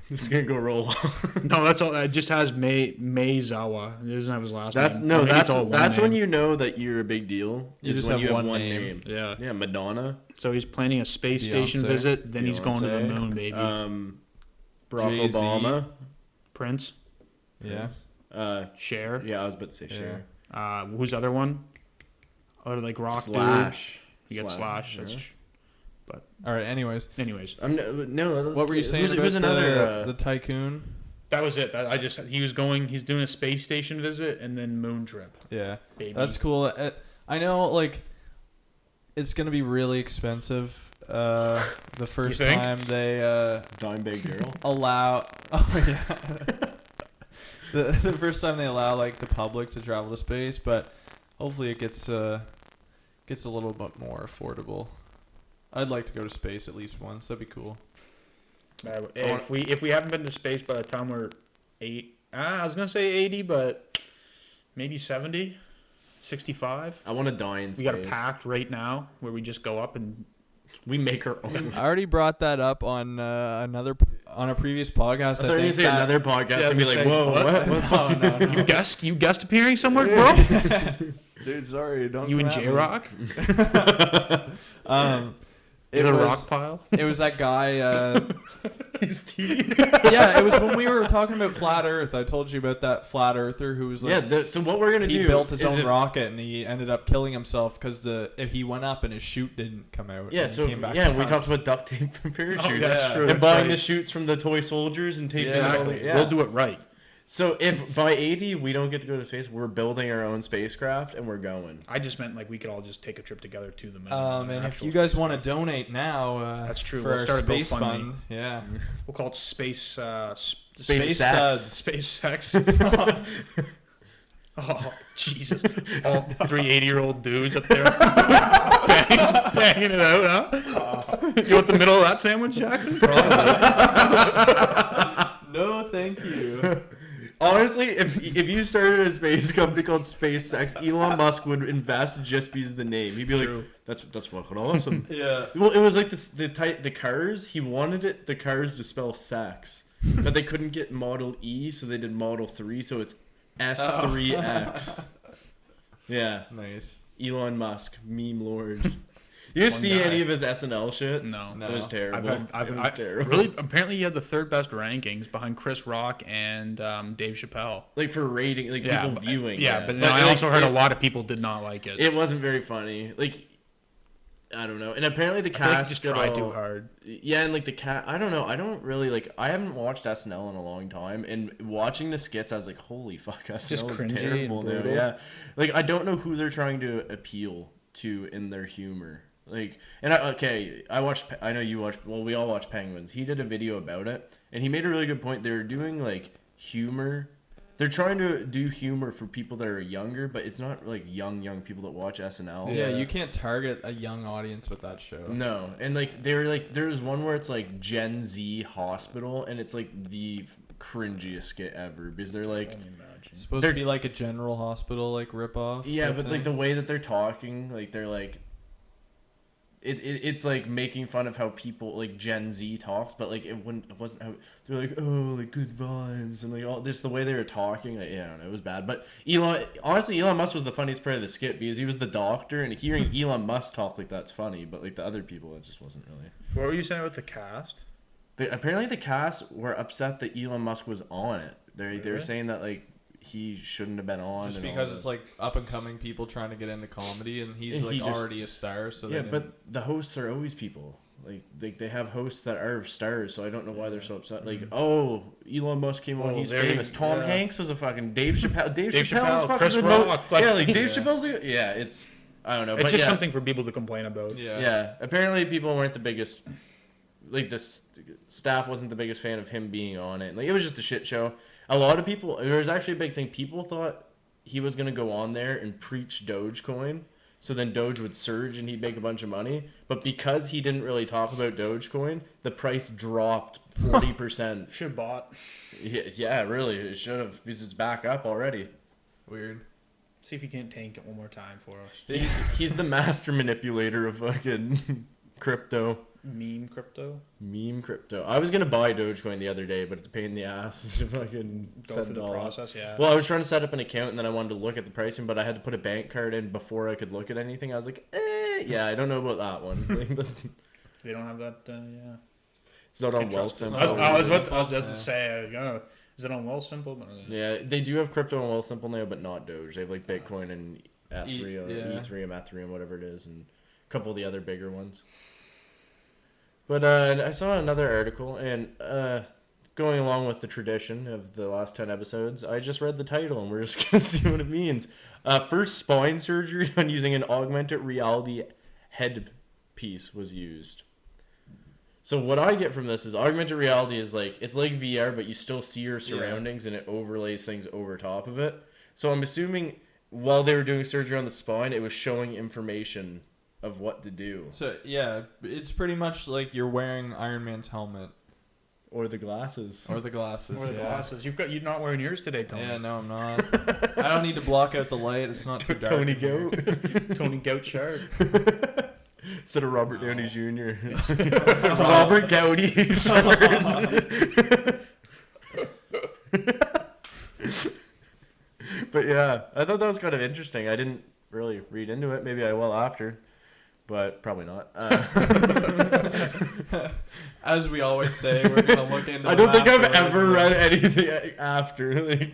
Just gonna go roll. No, that's all. It just has Meizawa. It doesn't have his last That's name. no. I think That's it's all one that's when name. you know that you're a big deal. You is just when have you one have name. Yeah. Yeah, Madonna. So he's planning a space station Beyonce. visit. Then he's going to the Beyonce, moon, baby. Barack Jay-Z. Obama. Prince, Yeah. Cher. Yeah, I was about to say Cher. Who's the other one? Or like rock Slash. dude. You got Slash. That's yeah. All right. Anyways, anyways. No. what were you saying about who's another? the tycoon? That was it. He's doing a space station visit and then moon trip. Yeah, Baby. that's cool. I know, like, it's gonna be really expensive. The first think? time they Dimebag Daryl. allow. Oh yeah. the first time they allow like the public to travel to space, but hopefully it gets a little bit more affordable. I'd like to go to space at least once. That'd be cool. If we haven't been to space by the time we're I was gonna say 80, but maybe 70, 65. I want to die in space. We got a pact right now where we just go up and We make our own. I already brought that up on on a previous podcast. I thought you were gonna say that- another podcast Yeah, I and be was like, gonna say, whoa, what? No, no. you guest appearing somewhere, bro? Dude, sorry, don't. You come and at J me. Rock? It The was, rock pile? It was that guy. His teeth. Yeah, it was when we were talking about flat Earth. I told you about that flat earther who was like, Yeah. So what we're gonna he do? built his is own if- rocket and he ended up killing himself because he went up and his chute didn't come out. Yeah. and So came back yeah, we down. talked about duct tape and parachutes. Oh, that's Yeah. true. And that's buying right. the chutes from the toy soldiers and taping Yeah. it all. Exactly. Yeah. We'll do it right. So if by 80 we don't get to go to space, we're building our own spacecraft and we're going. I just meant like we could all just take a trip together to the moon. And if you guys want to donate now, That's true. for We'll our start a space GoFundMe. fund, yeah, We'll call it space Space studs. space sex. Oh, Jesus. All 3 80-year-old dudes up there banging it out, huh? You want the middle of that sandwich, Jackson? No, thank you. Honestly, if you started a space company called SpaceX, Elon Musk would invest just because the name. He'd be like, True. "That's fucking awesome." Yeah. Well, it was like the cars. He wanted the cars to spell sex, but they couldn't get Model E, so they did Model 3. So it's S3X. Yeah, Nice. Elon Musk, meme lord. You see guy. any of his SNL shit? No. It was terrible. It was terrible. Really, apparently, he had the third best rankings behind Chris Rock and Dave Chappelle. Like for rating, like Yeah, people viewing. Yeah, but then I like, also heard a lot of people did not like it. It wasn't very funny. Like, I don't know. And apparently the I feel like cast you just tried too hard. Yeah, and like the cat, I don't know. I don't really like. I haven't watched SNL in a long time, and watching the skits, I was like, "Holy fuck, SNL Just is cringy terrible and now." brutal. Yeah, like I don't know who they're trying to appeal to in their humor. Like, and I watched. I know you watched. Well, we all watched Penguins. He did a video about it, and he made a really good point. They're doing like humor. They're trying to do humor for people that are younger, but it's not like young people that watch SNL. Yeah, you can't target a young audience with that show. No, and like there's one where it's like Gen Z Hospital, and it's like the cringiest skit ever because they're like It's supposed to be like a General Hospital like ripoff. yeah, type but thing. like the way that they're talking, like they're like it's like making fun of how people like Gen Z talks, but like it wasn't how they're like, oh, like good vibes and like all just the way they were talking. Like, yeah, I don't know, it was bad. But Elon Musk was the funniest part of the skit because he was the doctor, and hearing Elon Musk talk like that's funny, but like the other people, it just wasn't really. What were you saying with the cast? Apparently the cast were upset that Elon Musk was on it. They were Really? saying that like he shouldn't have been on. just and because all it's that. like up and coming people trying to get into comedy, and he's And like he just- already a star. So yeah, they but the hosts are always people. Like they have hosts that are stars, so I don't know why they're so upset. Like, oh, Elon Musk came on, Well, he's there famous. you- Tom yeah. Hanks was a fucking Dave Chappelle. Dave Dave Chappelle's Chappelle, fucking Chris the Rock, like- yeah, like Dave Yeah. Chappelle's. Yeah, it's I don't know, It's but just yeah, something for people to complain about. yeah. Apparently, people weren't the biggest. Like the staff wasn't the biggest fan of him being on it. Like it was just a shit show. A lot of people. There was actually a big thing. People thought he was gonna go on there and preach Dogecoin. So then Doge would surge and he'd make a bunch of money. But because he didn't really talk about Dogecoin, the price dropped 40%. Should have bought. Yeah, really. It should have because it's back up already. weird. See if you can't tank it one more time for us. He's the master manipulator of fucking crypto. Meme crypto. Meme crypto. I was gonna buy Dogecoin the other day, but it's a pain in the ass to fucking Go set through it the all up. process, yeah. Well, I was trying to set up an account and then I wanted to look at the pricing, but I had to put a bank card in before I could look at anything. I was like, yeah, I don't know about that one. Like, They don't have that, yeah. it's not on Can't trust Wealthsimple. it. I was about Yeah. to say, is it on Wealthsimple? But, Yeah, they do have crypto on Wealthsimple now, but not Doge. They have like Bitcoin and Ethereum, yeah. Ethereum, whatever it is, and a couple of the other bigger ones. But I saw another article, and going along with the tradition of the last 10 episodes, I just read the title, and we're just going to see what it means. First spine surgery on using an augmented reality headpiece was used. So what I get from this is augmented reality is like, it's like VR, but you still see your surroundings, and it overlays things over top of it. So I'm assuming while they were doing surgery on the spine, it was showing information of what to do. So yeah, it's pretty much like you're wearing Iron Man's helmet Or the glasses. or the glasses. Or the glasses. You're not wearing yours today, Tony. Yeah, no, I'm not. I don't need to block out the light. It's not too dark. Tony in here. Goat. Tony Goat Shark. Instead of Robert Downey Jr. Robert Gowdy. But yeah, I thought that was kind of interesting. I didn't really read into it. Maybe I will after, but probably not. As we always say, we're gonna look into. I don't think I've afterwards, ever read anything after. Like,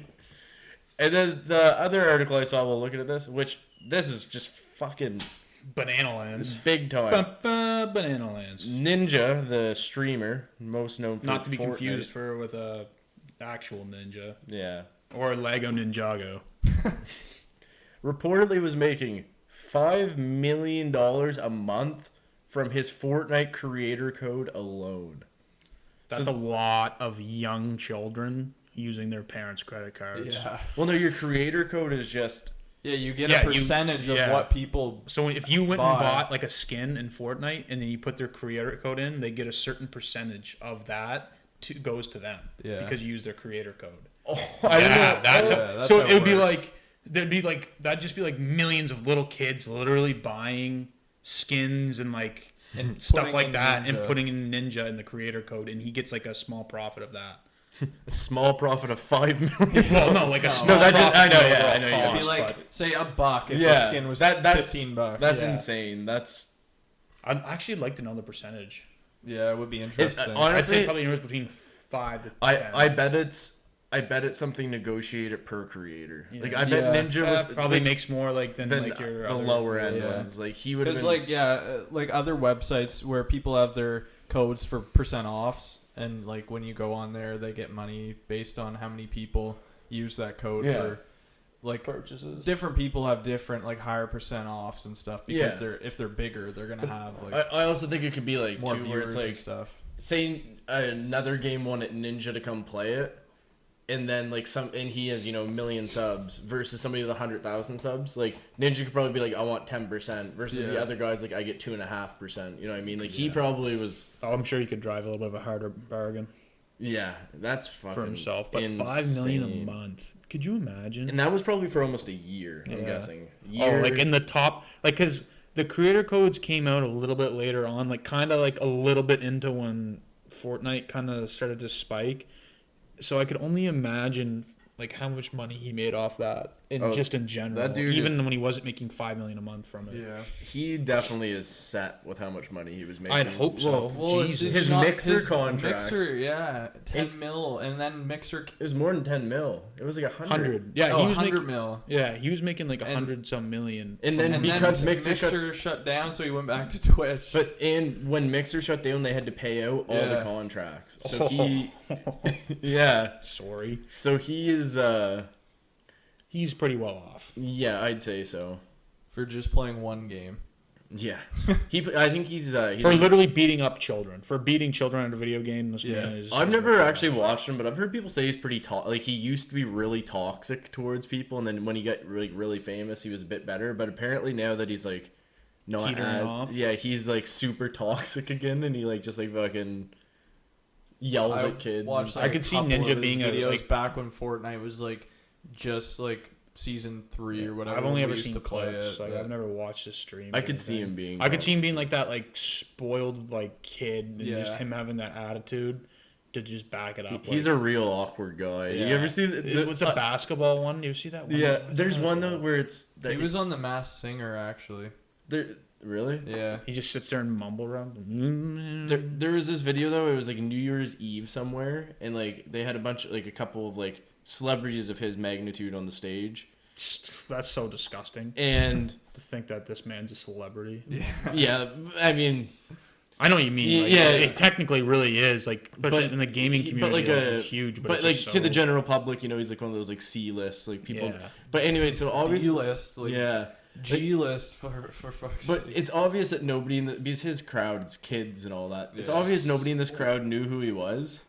and then the other article I saw while looking at this, which this is just fucking Banana Lands. big time. Banana Lands. Ninja, the streamer, most known for Not to be Fortnite. confused with a actual ninja. Yeah. Or Lego Ninjago. Reportedly was making $5 million a month from his Fortnite creator code alone. That's a lot of young children using their parents' credit cards. Yeah. Well, no, your creator code is just... Yeah, you get Yeah, a percentage of yeah. what people. So if you went buy. and bought like a skin in Fortnite and then you put their creator code in, they get a certain percentage of that goes to them. Yeah. Because you use their creator code. Oh, I didn't know. That's that's so how it it would be works. like that'd just be like millions of little kids literally buying skins and like And stuff putting like in that Ninja. and putting in Ninja in the creator code, and he gets like a small profit of that. A small profit of $5 million. Well, no, like a No, small that just- profit I know, of yeah, overall I know, yeah. It'd cost, be like, but say, $1 if Yeah, the skin was that's $15. That's Yeah. insane. That's... I'd actually like to know the percentage. Yeah, it would be interesting. honestly, I'd say probably anywhere between 5 to 10. I bet it's I bet it's something negotiated per creator. Yeah. Like I bet Yeah. Ninja was probably like, makes more like than like the your other, lower end yeah. ones. Like he would have Because been like like other websites where people have their codes for percent offs, and like when you go on there, they get money based on how many people use that code Yeah. for like purchases. different people have different like higher percent offs and stuff because Yeah. if they're bigger, they're gonna have like I also think it could be like more too, where viewers it's and like stuff. say another game wanted Ninja to come play it, and then like and he has a million subs versus somebody with 100,000 subs. Like Ninja could probably be like, I want 10% versus the Yeah. other guys like I get 2.5%. You know what I mean? Like he Yeah. probably was. Oh, I'm sure he could drive a little bit of a harder bargain Yeah, that's fucking for himself. But insane. 5 million a month. Could you imagine? And that was probably for almost a year. I'm Yeah. guessing. Oh, like in the top, like because the creator codes came out a little bit later on, like kind of like a little bit into when Fortnite kind of started to spike. So I could only imagine like how much money he made off that, just in general. that dude even is- when he wasn't making 5 million a month from it. Yeah. He definitely is set with how much money he was making. I'd hope so. Well, Jesus. it's His not- Mixer contract. Mixer, yeah, 10 mil, and then Mixer. It was more than 10 mil. It was like 100. 100. Yeah, Oh, he was 100 making. mil. Yeah, he was making like And- 100 some million. And from then And because then Mixer shut down, so he went back to Twitch. And when Mixer shut down, they had to pay out all the Yeah. contracts. So he, yeah. Sorry, So he is, he's pretty well off. yeah, I'd say so. for just playing one game. Yeah, I think he's For literally beating up children, for beating children in a video game. This Yeah. man is. I've never actually watched him, but I've heard people say he's pretty like he used to be really toxic towards people, and then when he got really famous, he was a bit better. But apparently now that he's like not Teetering off. yeah, he's like super toxic again, and he like just like fucking yells I at kids. watched, and like, I could a see couple Ninja of his being a, videos like- back when Fortnite was like just like season 3 or whatever. I've only when ever we used seen to play clips. it, Like but- I've never watched his stream. I or could see anything. him being. I could see him toxic. being like that, like spoiled, like kid, and just Yeah. him having that attitude to just back it up. He's like, a real awkward guy. yeah. You ever see It was a basketball one. You see that one? yeah, What's there's that one though called? where it's He was on The Masked Singer actually. there. Really? Yeah. He just sits there and mumble around. There was this video though. It was like New Year's Eve somewhere, and like they had a couple of like celebrities of his magnitude on the stage, That's so disgusting. and To think that this man's a celebrity. Yeah. yeah, I mean, I know what you mean. Like, Yeah. it technically really is. Like, but in the gaming community, but like it's huge. But like it's just to the so- general public, he's like one of those like C-list like people. Yeah. But anyway, so obviously, D-list, like yeah. G-list for fuck's But sake. it's obvious that nobody because his crowd, it's kids and all that. It's Yeah. obvious nobody in this crowd knew who he was.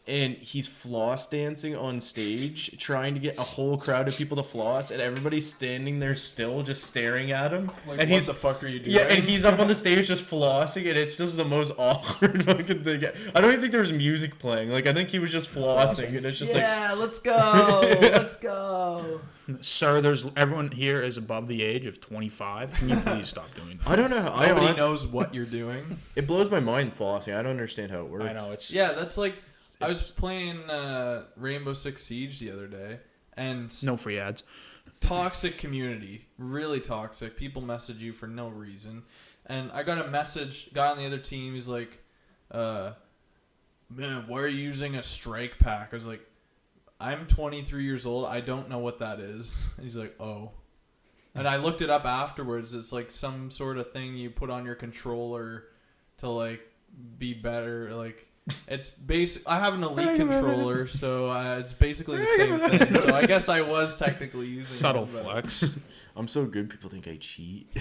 And he's floss dancing on stage, trying to get a whole crowd of people to floss, and everybody's standing there still, just staring at him. Like, and what he's the fuck are you doing? yeah, and he's up on the stage just flossing, and it's just the most awkward fucking thing. I don't even think there was music playing. Like I think he was just flossing, and it's just yeah, let's go, let's go. Sir, there's everyone here is above the age of 25. Can you please stop doing that? like I don't know. Nobody knows what you're doing. It blows my mind flossing. I don't understand how it works. I know it's Yeah, that's like I was playing Rainbow Six Siege the other day, and no free ads. toxic community, really toxic. People message you for no reason, and I got a message. Guy on the other team, he's like, "Man, why are you using a strike pack?" I was like, "I'm 23 years old. I don't know what that is." And he's like, "Oh." And I looked it up afterwards. It's like some sort of thing you put on your controller to like be better. Like it's basic. I have an elite controller, so it's basically the same thing. So I guess I was technically using Subtle it, but- flex. I'm so good. People think I cheat.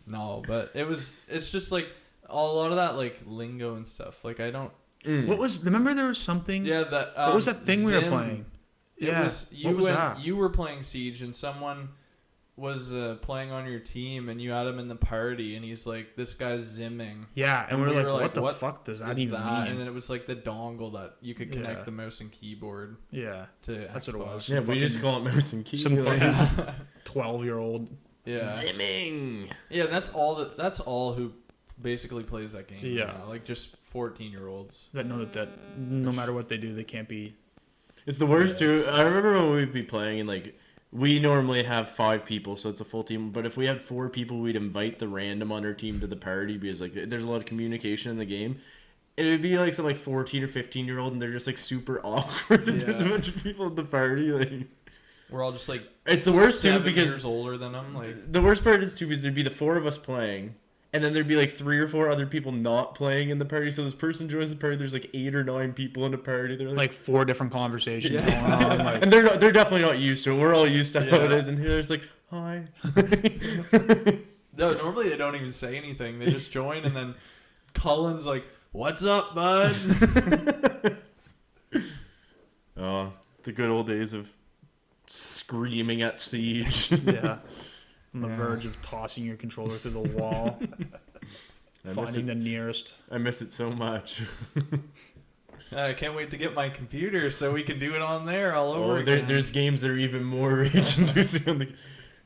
No, but it's just like a lot of that like lingo and stuff. Like I don't. What was? Remember there was something. Yeah, that. What was that thing we were Zim. playing? It Yeah. was you. What was and that? you were playing Siege, and someone was playing on your team, and you had him in the party, and he's like, "This guy's zimming." Yeah, and we were like, what the "What fuck does that is even that?" mean? And then it was like the dongle that you could connect Yeah. the mouse and keyboard Yeah, to. that's what it Xbox. was. Yeah, we just fucking- call it mouse and key. some like, fucking 12-year-old. Yeah, Zimming. yeah. That's all. That's all who basically plays that game. Yeah. now. Like just 14-year-olds. That know that no matter what they do, they can't be. It's the worst Yeah, too. I remember when we'd be playing and like we normally have 5 people, so it's a full team. But if we had 4 people, we'd invite the random on our team to the party because like there's a lot of communication in the game. it would be like some like 14 or 15-year-old, and they're just like super awkward. And there's a Yeah. bunch of people at the party. Like, We're all just like it's the worst too 7 because years older than them. Like, the worst part is too because there'd be the 4 of us playing, and then there'd be like 3 or 4 other people not playing in the party. So this person joins the party. There's like 8 or 9 people in the party. They're Like 4 different conversations Yeah. going on. Like, and they're definitely not used to it. We're all used to how it Yeah. is, and there's like, hi. no, normally they don't even say anything. They just join, and then Cullen's like, "What's up, bud?" Oh, the good old days of screaming at Siege. yeah. On the Yeah. verge of tossing your controller through the wall, I miss finding it. the nearest. I miss it so much. I can't wait to get my computer so we can do it on there all over Oh, again. there's games that are even more rage-inducing on the.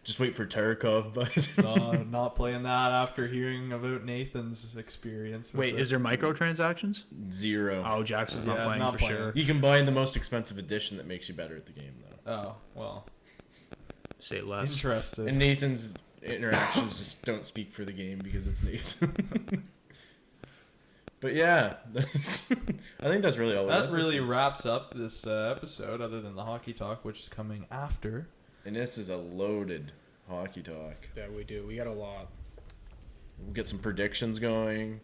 Just wait for Tarkov, but Not playing that after hearing about Nathan's experience. with Wait, it. is there microtransactions? 0. Oh, Jackson's not Yeah, playing not for playing. sure. You can buy the most expensive edition that makes you better at the game, though. Oh, well, Say less. interested. And Nathan's interactions just don't speak for the game because it's Nathan. But yeah, I think that's really all. That really wraps up this episode, other than the hockey talk, which is coming after. And this is a loaded hockey talk. Yeah, we do. We got a lot. We'll get some predictions going.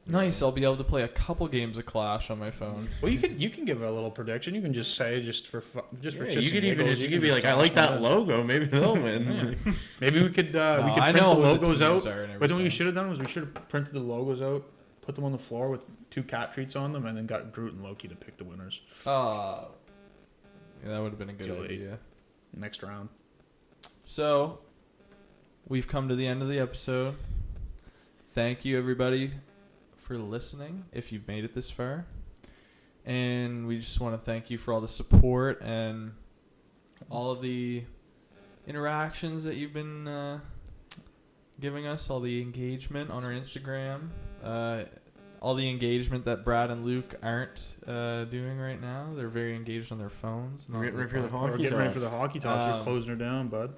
Nice. I'll be able to play a couple games of Clash on my phone. Well, you can give a little prediction. You can just say for Yeah, shits you could and even giggles, just you could be just like, I toss like that one in. logo. Maybe they'll win. Yeah. Maybe we could I print know the what the logos teams out. are and But then what we everything. should have done was we should have printed the logos out, put them on the floor with 2 cat treats on them, and then got Groot and Loki to pick the winners Yeah, that would have been a Too good late. idea. next round. So, we've come to the end of the episode. Thank you, everybody, for listening, if you've made it this far. And we just want to thank you for all the support and all of the interactions that you've been giving us, all the engagement on our Instagram, all the engagement that Brad and Luke aren't doing right now. They're very engaged on their phones. We're getting ready for the We're hockey getting ready talk. for the hockey talk. We're Um, closing her down, bud.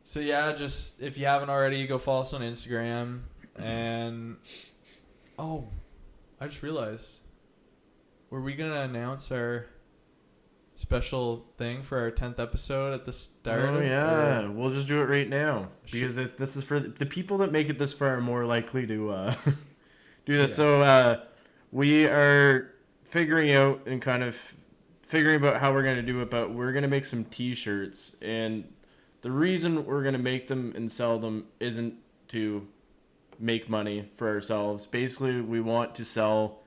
So yeah, just if you haven't already, go follow us on Instagram. And oh, I just realized, were we gonna announce our special thing for our 10th episode at the start? Oh of- yeah, or- we'll just do it right now because this is for the people that make it this far are more likely to do this. Yeah. So we are figuring out and kind of figuring about how we're gonna do it, but we're gonna make some T-shirts, and the reason we're gonna make them and sell them isn't to make money for ourselves. Basically, we want to sell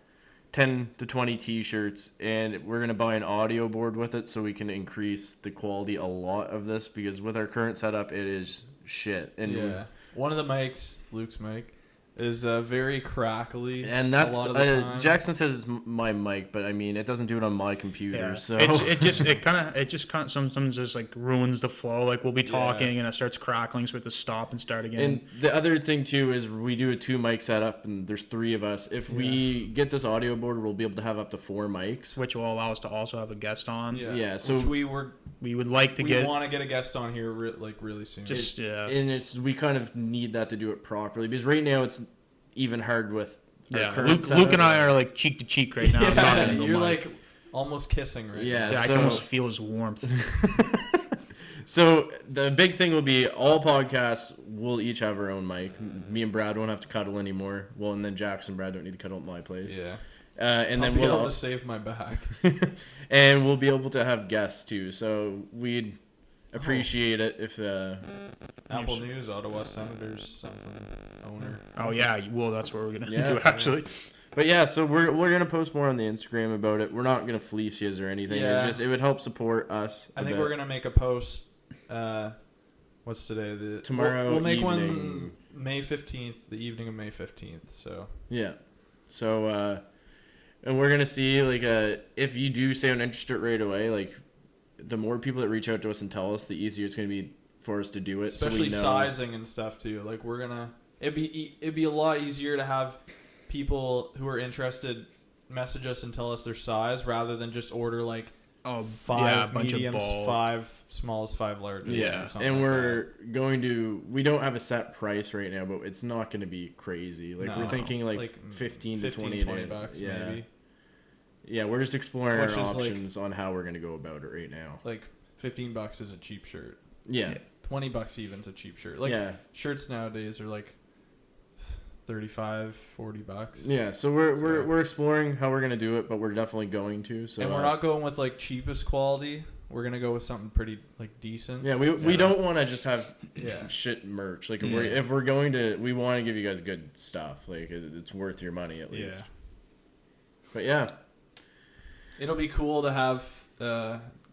10 to 20 T-shirts, and we're going to buy an audio board with it so we can increase the quality a lot of this, because with our current setup, it is shit. And yeah. One of the mics, Luke's mic, is very crackly. and a that's lot of the time. Jackson says it's my mic, but I mean, it doesn't do it on my computer. Yeah. So It just kind of sometimes just like ruins the flow. Like we'll be talking and it starts crackling, so we have to stop and start again. And the other thing too is we do a 2 mic setup, and there's 3 of us. If we get this audio board, we'll be able to have up to 4 mics. which will allow us to also have a guest on. Yeah, so- which we We would like to get want to get a guest on here really soon. just And we kind of need that to do it properly, because right now it's even hard with our yeah. current Luke setup. and I are like cheek to cheek right now. yeah, talking to the you're mic. like almost kissing right Yeah, now. Yeah, I so- can almost feel his warmth. So the big thing will be all podcasts will each have our own mic. Me and Brad won't have to cuddle anymore. Well, and then Jackson and Brad don't need to cuddle at my place. Yeah. And I'll then be we'll able to save my back. and we'll be able to have guests too. So we'd appreciate it if Apple News, Ottawa Senators, something owner. Oh yeah, well that's what we're gonna Yeah. do actually. But yeah, so we're gonna post more on the Instagram about it. We're not gonna fleece you or anything. Yeah. It would help support us. I a think bit. we're gonna make a post. What's today? Tomorrow We'll make one evening. May 15th, the evening of May 15th. So Yeah. So and we're gonna see like if you do sound interested right away, like the more people that reach out to us and tell us, the easier it's gonna be for us to do it. So especially we know. sizing and stuff too. Like we're gonna it'd be a lot easier to have people who are interested message us and tell us their size rather than just order like Oh, five yeah, a bunch mediums, of balls. 5 smalls, 5 larges. Yeah. Or something And like we're going to, we don't have a set price right now, but it's not going to be crazy. Like we're No. thinking like, Like 15 to 15, 20, 20 a day. bucks Yeah. maybe. Yeah, we're just exploring Which our is, like- options on how we're going to go about it right now. Like $15 is a cheap shirt. Yeah. Yeah. $20 even's a cheap shirt. Like yeah. shirts nowadays are like 35, $40. Yeah, so we're exploring how we're going to do it, but we're definitely going to. So And we're not going with like cheapest quality. We're gonna go with something pretty like decent. Yeah, we don't want to just have Yeah. shit merch. Like Yeah. if we're going to, we want to give you guys good stuff. Like it's worth your money at least. Yeah. But yeah, It'll be cool to have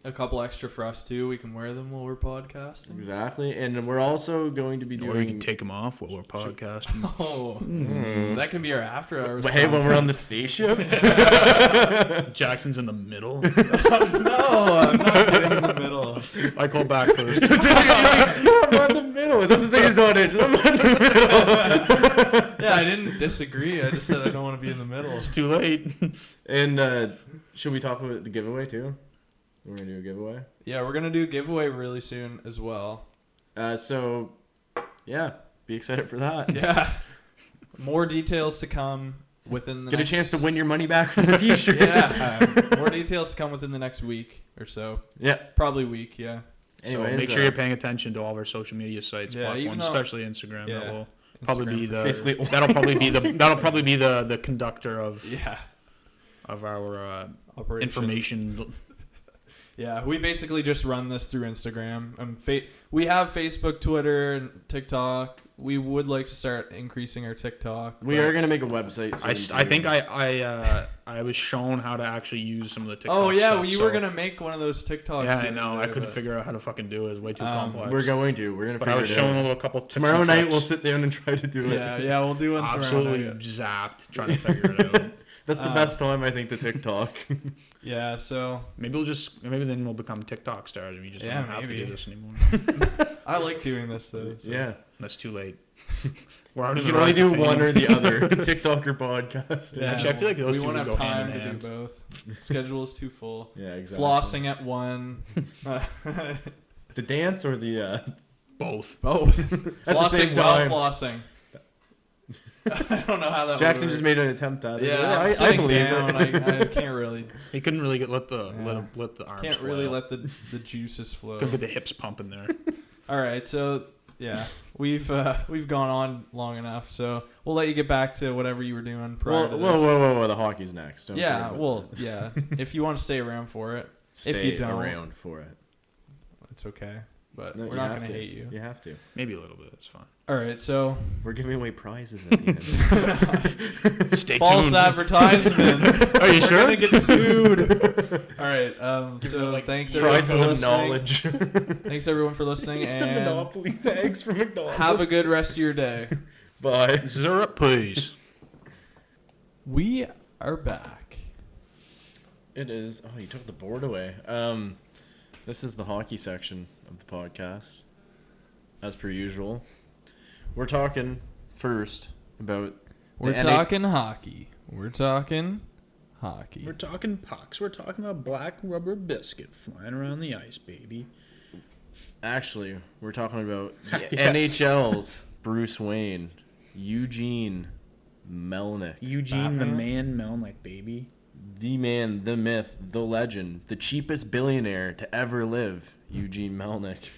a couple extra for us too. We can wear them while we're podcasting. exactly. And we're also going to be Or you can doing. take them off while we're podcasting. Oh, Mm. that can be our after hours. Hey, when we're on the spaceship. Jackson's in the middle. No, I'm not getting in the middle. I call back first. I'm on the middle. It doesn't say he's not in. I'm on the middle. Yeah, I didn't disagree. I just said I don't want to be in the middle. It's too late. And should we talk about the giveaway too? We're gonna do a giveaway. Yeah, we're gonna do a giveaway really soon as well. So yeah, be excited for that. Yeah, more details to come within the. Get next... a chance to win your money back from the T-shirt. Yeah, more details to come within the next week or so. Yeah. Probably week. Yeah. Anyways, so make sure you're paying attention to all of our social media sites, Yeah, even platforms, though- especially Instagram. yeah, That will probably be Instagram the for Basically- that'll probably be the conductor of Yeah. our Operations. information. Yeah, we basically just run this through Instagram. We have Facebook, Twitter, and TikTok. We would like to start increasing our TikTok. We but- are gonna make a website. So I think I was shown how to actually use some of the TikTok Oh yeah, stuff, well, you so- were gonna make one of those TikToks. Yeah, the I know. other I day, couldn't but- figure out how to fucking do it. It was way too complex. we're going to. We're gonna. But I was figure it showing a out. little couple. tips Tomorrow and night tricks. we'll sit down and try to do it. Yeah, we'll do one tomorrow Absolutely night. zapped trying to figure it out. That's the best time I think to TikTok. Yeah, so Maybe then we'll become TikTok stars. We just Yeah, don't have to maybe. do this anymore. I like doing this though. So. Yeah, That's too late. We're already you in can the only rise do to one fame. or the other, TikTok or podcast. Yeah, Actually, I feel like those we two won't would have go time hand in to hand. do both. Schedule is too full. Yeah, exactly. Flossing at 1. The dance or the Both. Both. the Flossing same while time. flossing. I don't know how that. Jackson would just work. made an attempt at it. Yeah, I'm I sitting believe down. it. I can't really. He couldn't really let the Yeah. let the arms. Can't really flail. let the juices flow. Couldn't get the hips pumping there. All right, so yeah, we've gone on long enough, so we'll let you get back to whatever you were doing prior to this. Whoa! The hockey's next. Don't Yeah, forget about well, that. yeah. If you want to stay around for it, Stay you don't- around for it. it's okay. But No, we're you not have gonna to. hate you. You have to. Maybe a little bit. It's fine. All right, so We're giving away prizes at the end. Stay false tuned. advertisement. Are you We're sure? gonna get sued. All right. So like, thanks everyone Prizes for of listening. knowledge. Thanks everyone for listening, It's the and Monopoly bags from McDonald's. have a good rest of your day. Bye. Syrup, please. We are back. It is. Oh, you took the board away. This is the hockey section of the podcast. As per usual, we're talking first about. We're the talking hockey. We're talking hockey. We're talking pucks. We're talking about black rubber biscuit flying around the ice, baby. Actually, we're talking about the Yeah. NHL's Bruce Wayne, Eugene Melnick. Eugene the Batman? Man Melnick, baby. The man, the myth, the legend, the cheapest billionaire to ever live, Eugene Melnick.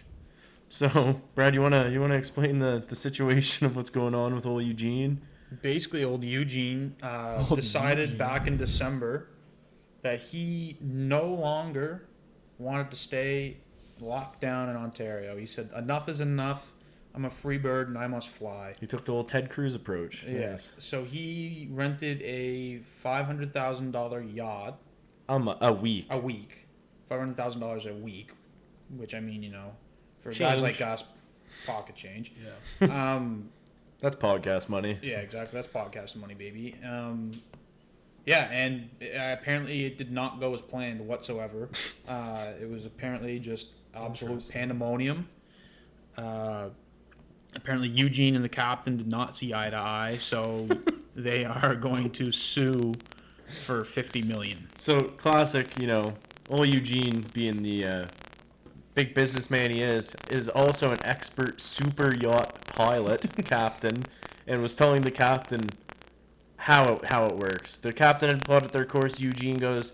So, Brad, you wanna explain the situation of what's going on with old Eugene? Basically, old Eugene decided back in December that he no longer wanted to stay locked down in Ontario. He said, "Enough is enough. I'm a free bird and I must fly." He took the old Ted Cruz approach. Yes. So he rented a $500,000 yacht A week. a week. $500,000 a week, which I mean, for Change. guys like us, pocket change. Yeah. That's podcast money. Yeah, exactly. That's podcast money, baby. Yeah, and apparently it did not go as planned whatsoever. It was apparently just absolute Interesting. pandemonium. Apparently Eugene and the captain did not see eye to eye, so they are going to sue for $50 million. So classic, old Eugene, being the big businessman he is also an expert super yacht pilot captain, and was telling the captain how it works. The captain had plotted their course. Eugene goes,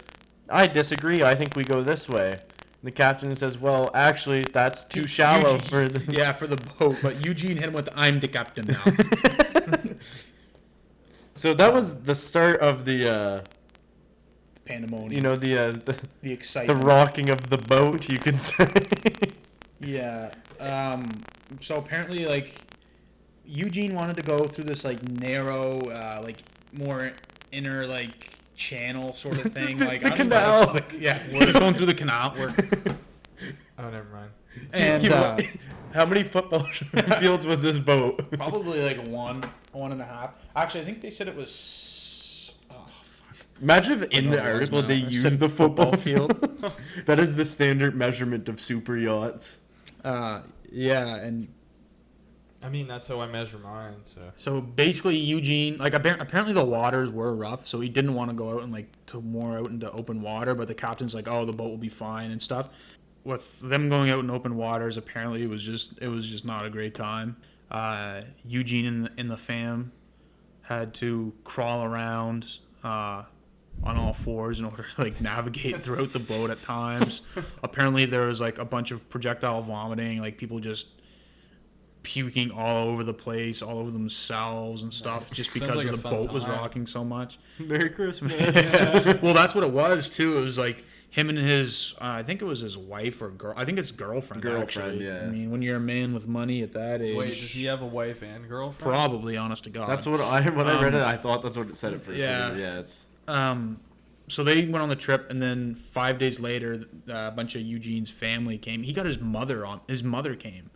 "I disagree. I think we go this way." And the captain says, "Well, actually, that's too shallow for the..." Yeah, for the boat. But Eugene hit him with, "I'm the captain now." So that was the start of the Pandemonium. you know, the The excitement. rocking of the boat, you could say. Yeah. So apparently, like, Eugene wanted to go through this, like, narrow, like, more inner, like, channel sort of thing. Like, The I don't know what canal. it's like. Yeah, we're just going through the canal. Oh, never mind. And How many football fields was this boat? probably like one and a half. Actually, I think they said it was. Oh fuck! Imagine if in know the what it was article now. they It use said the football football field. That is the standard measurement of super yachts. Yeah, and I mean, that's how I measure mine. so basically Eugene, like, apparently the waters were rough, so he didn't want to go out and like to more out into open water. But the captain's like, "Oh, the boat will be fine and stuff." With them going out in open waters, apparently it was just not a great time. Eugene and the fam had to crawl around on all fours in order to like navigate throughout the boat at times. Apparently there was like a bunch of projectile vomiting, like people just puking all over the place, all over themselves and stuff, Nice. just Sounds because like a the fun boat was time. rocking so much. Merry Christmas. Well, that's what it was too. It was like him and his, I think it was his wife or girl. I think it's girlfriend. Girlfriend, actually. yeah. I mean, when you're a man with money at that age, Wait, does he have a wife and girlfriend? probably, honest to God. That's what when I read it, I thought that's what it said at first. Yeah. Yeah, it's... So they went on the trip, and then 5 days later, a bunch of Eugene's family came. He got his mother on. His mother came.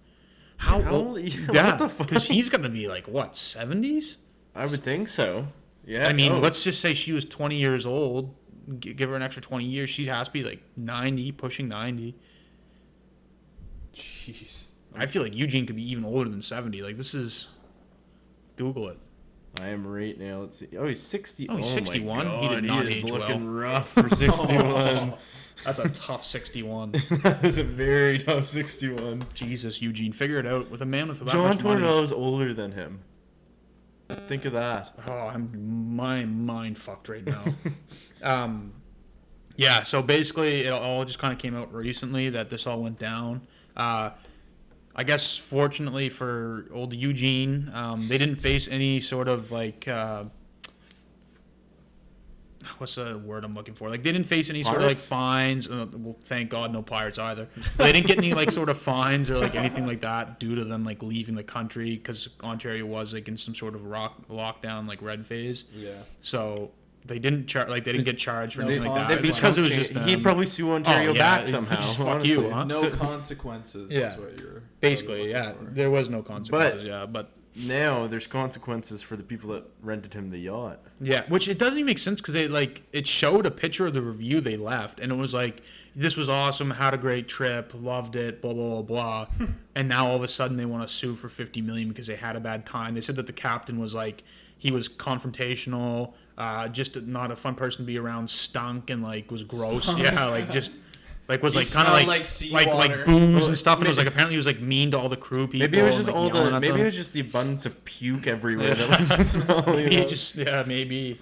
How old? Yeah, what the fuck? Because he's gonna be like what, 70s? I would think so. Yeah. I mean, oh. let's just say she was 20 years old. Give her an extra 20 years. She has to be like 90, pushing 90. Jeez. I feel like Eugene could be even older than 70. Like, this is... Google it. I am right now. Let's see. Oh, he's 60. Oh, he's 61? My God, He did not is age looking well. rough for 61. That's a tough 61. That is a very tough 61. Jesus, Eugene. Figure it out. With a man with that John much money. Torno's older than him. Think of that. Oh, my mind fucked right now. Yeah, so basically it all just kind of came out recently that this all went down. I guess fortunately for old Eugene, they didn't face any sort of like what's the word I'm looking for? Like, they didn't face any sort of like Pirates? fines. Well, thank God, no pirates either. But they didn't get any like sort of fines or like anything like that due to them like leaving the country, because Ontario was like in some sort of lockdown, like red phase. Yeah. So they didn't they didn't get charged for No anything like that consequences. because it was just them. He'd probably sue Ontario Oh, yeah, back just somehow. fuck you, honestly. huh? No So- consequences Yeah. is what you're Basically, yeah, looking for. there was no consequences. But Now there's consequences for the people that rented him the yacht. yeah, which it doesn't even make sense because it showed a picture of the review they left, and it was like, this was awesome, had a great trip, loved it, blah blah blah blah, and now all of a sudden they want to sue for $50 million because they had a bad time. They said that the captain was like, he was confrontational, just not a fun person to be around, stunk and like was gross. Stunk. Yeah, like just. Like was He like kind of smelled like like seawater. booze and stuff, and it was like apparently he was like mean to all the crew people. Maybe it was and, just like, all yelling the. at Maybe them. it was just the abundance of puke everywhere that was the smell. You Maybe know? it just maybe.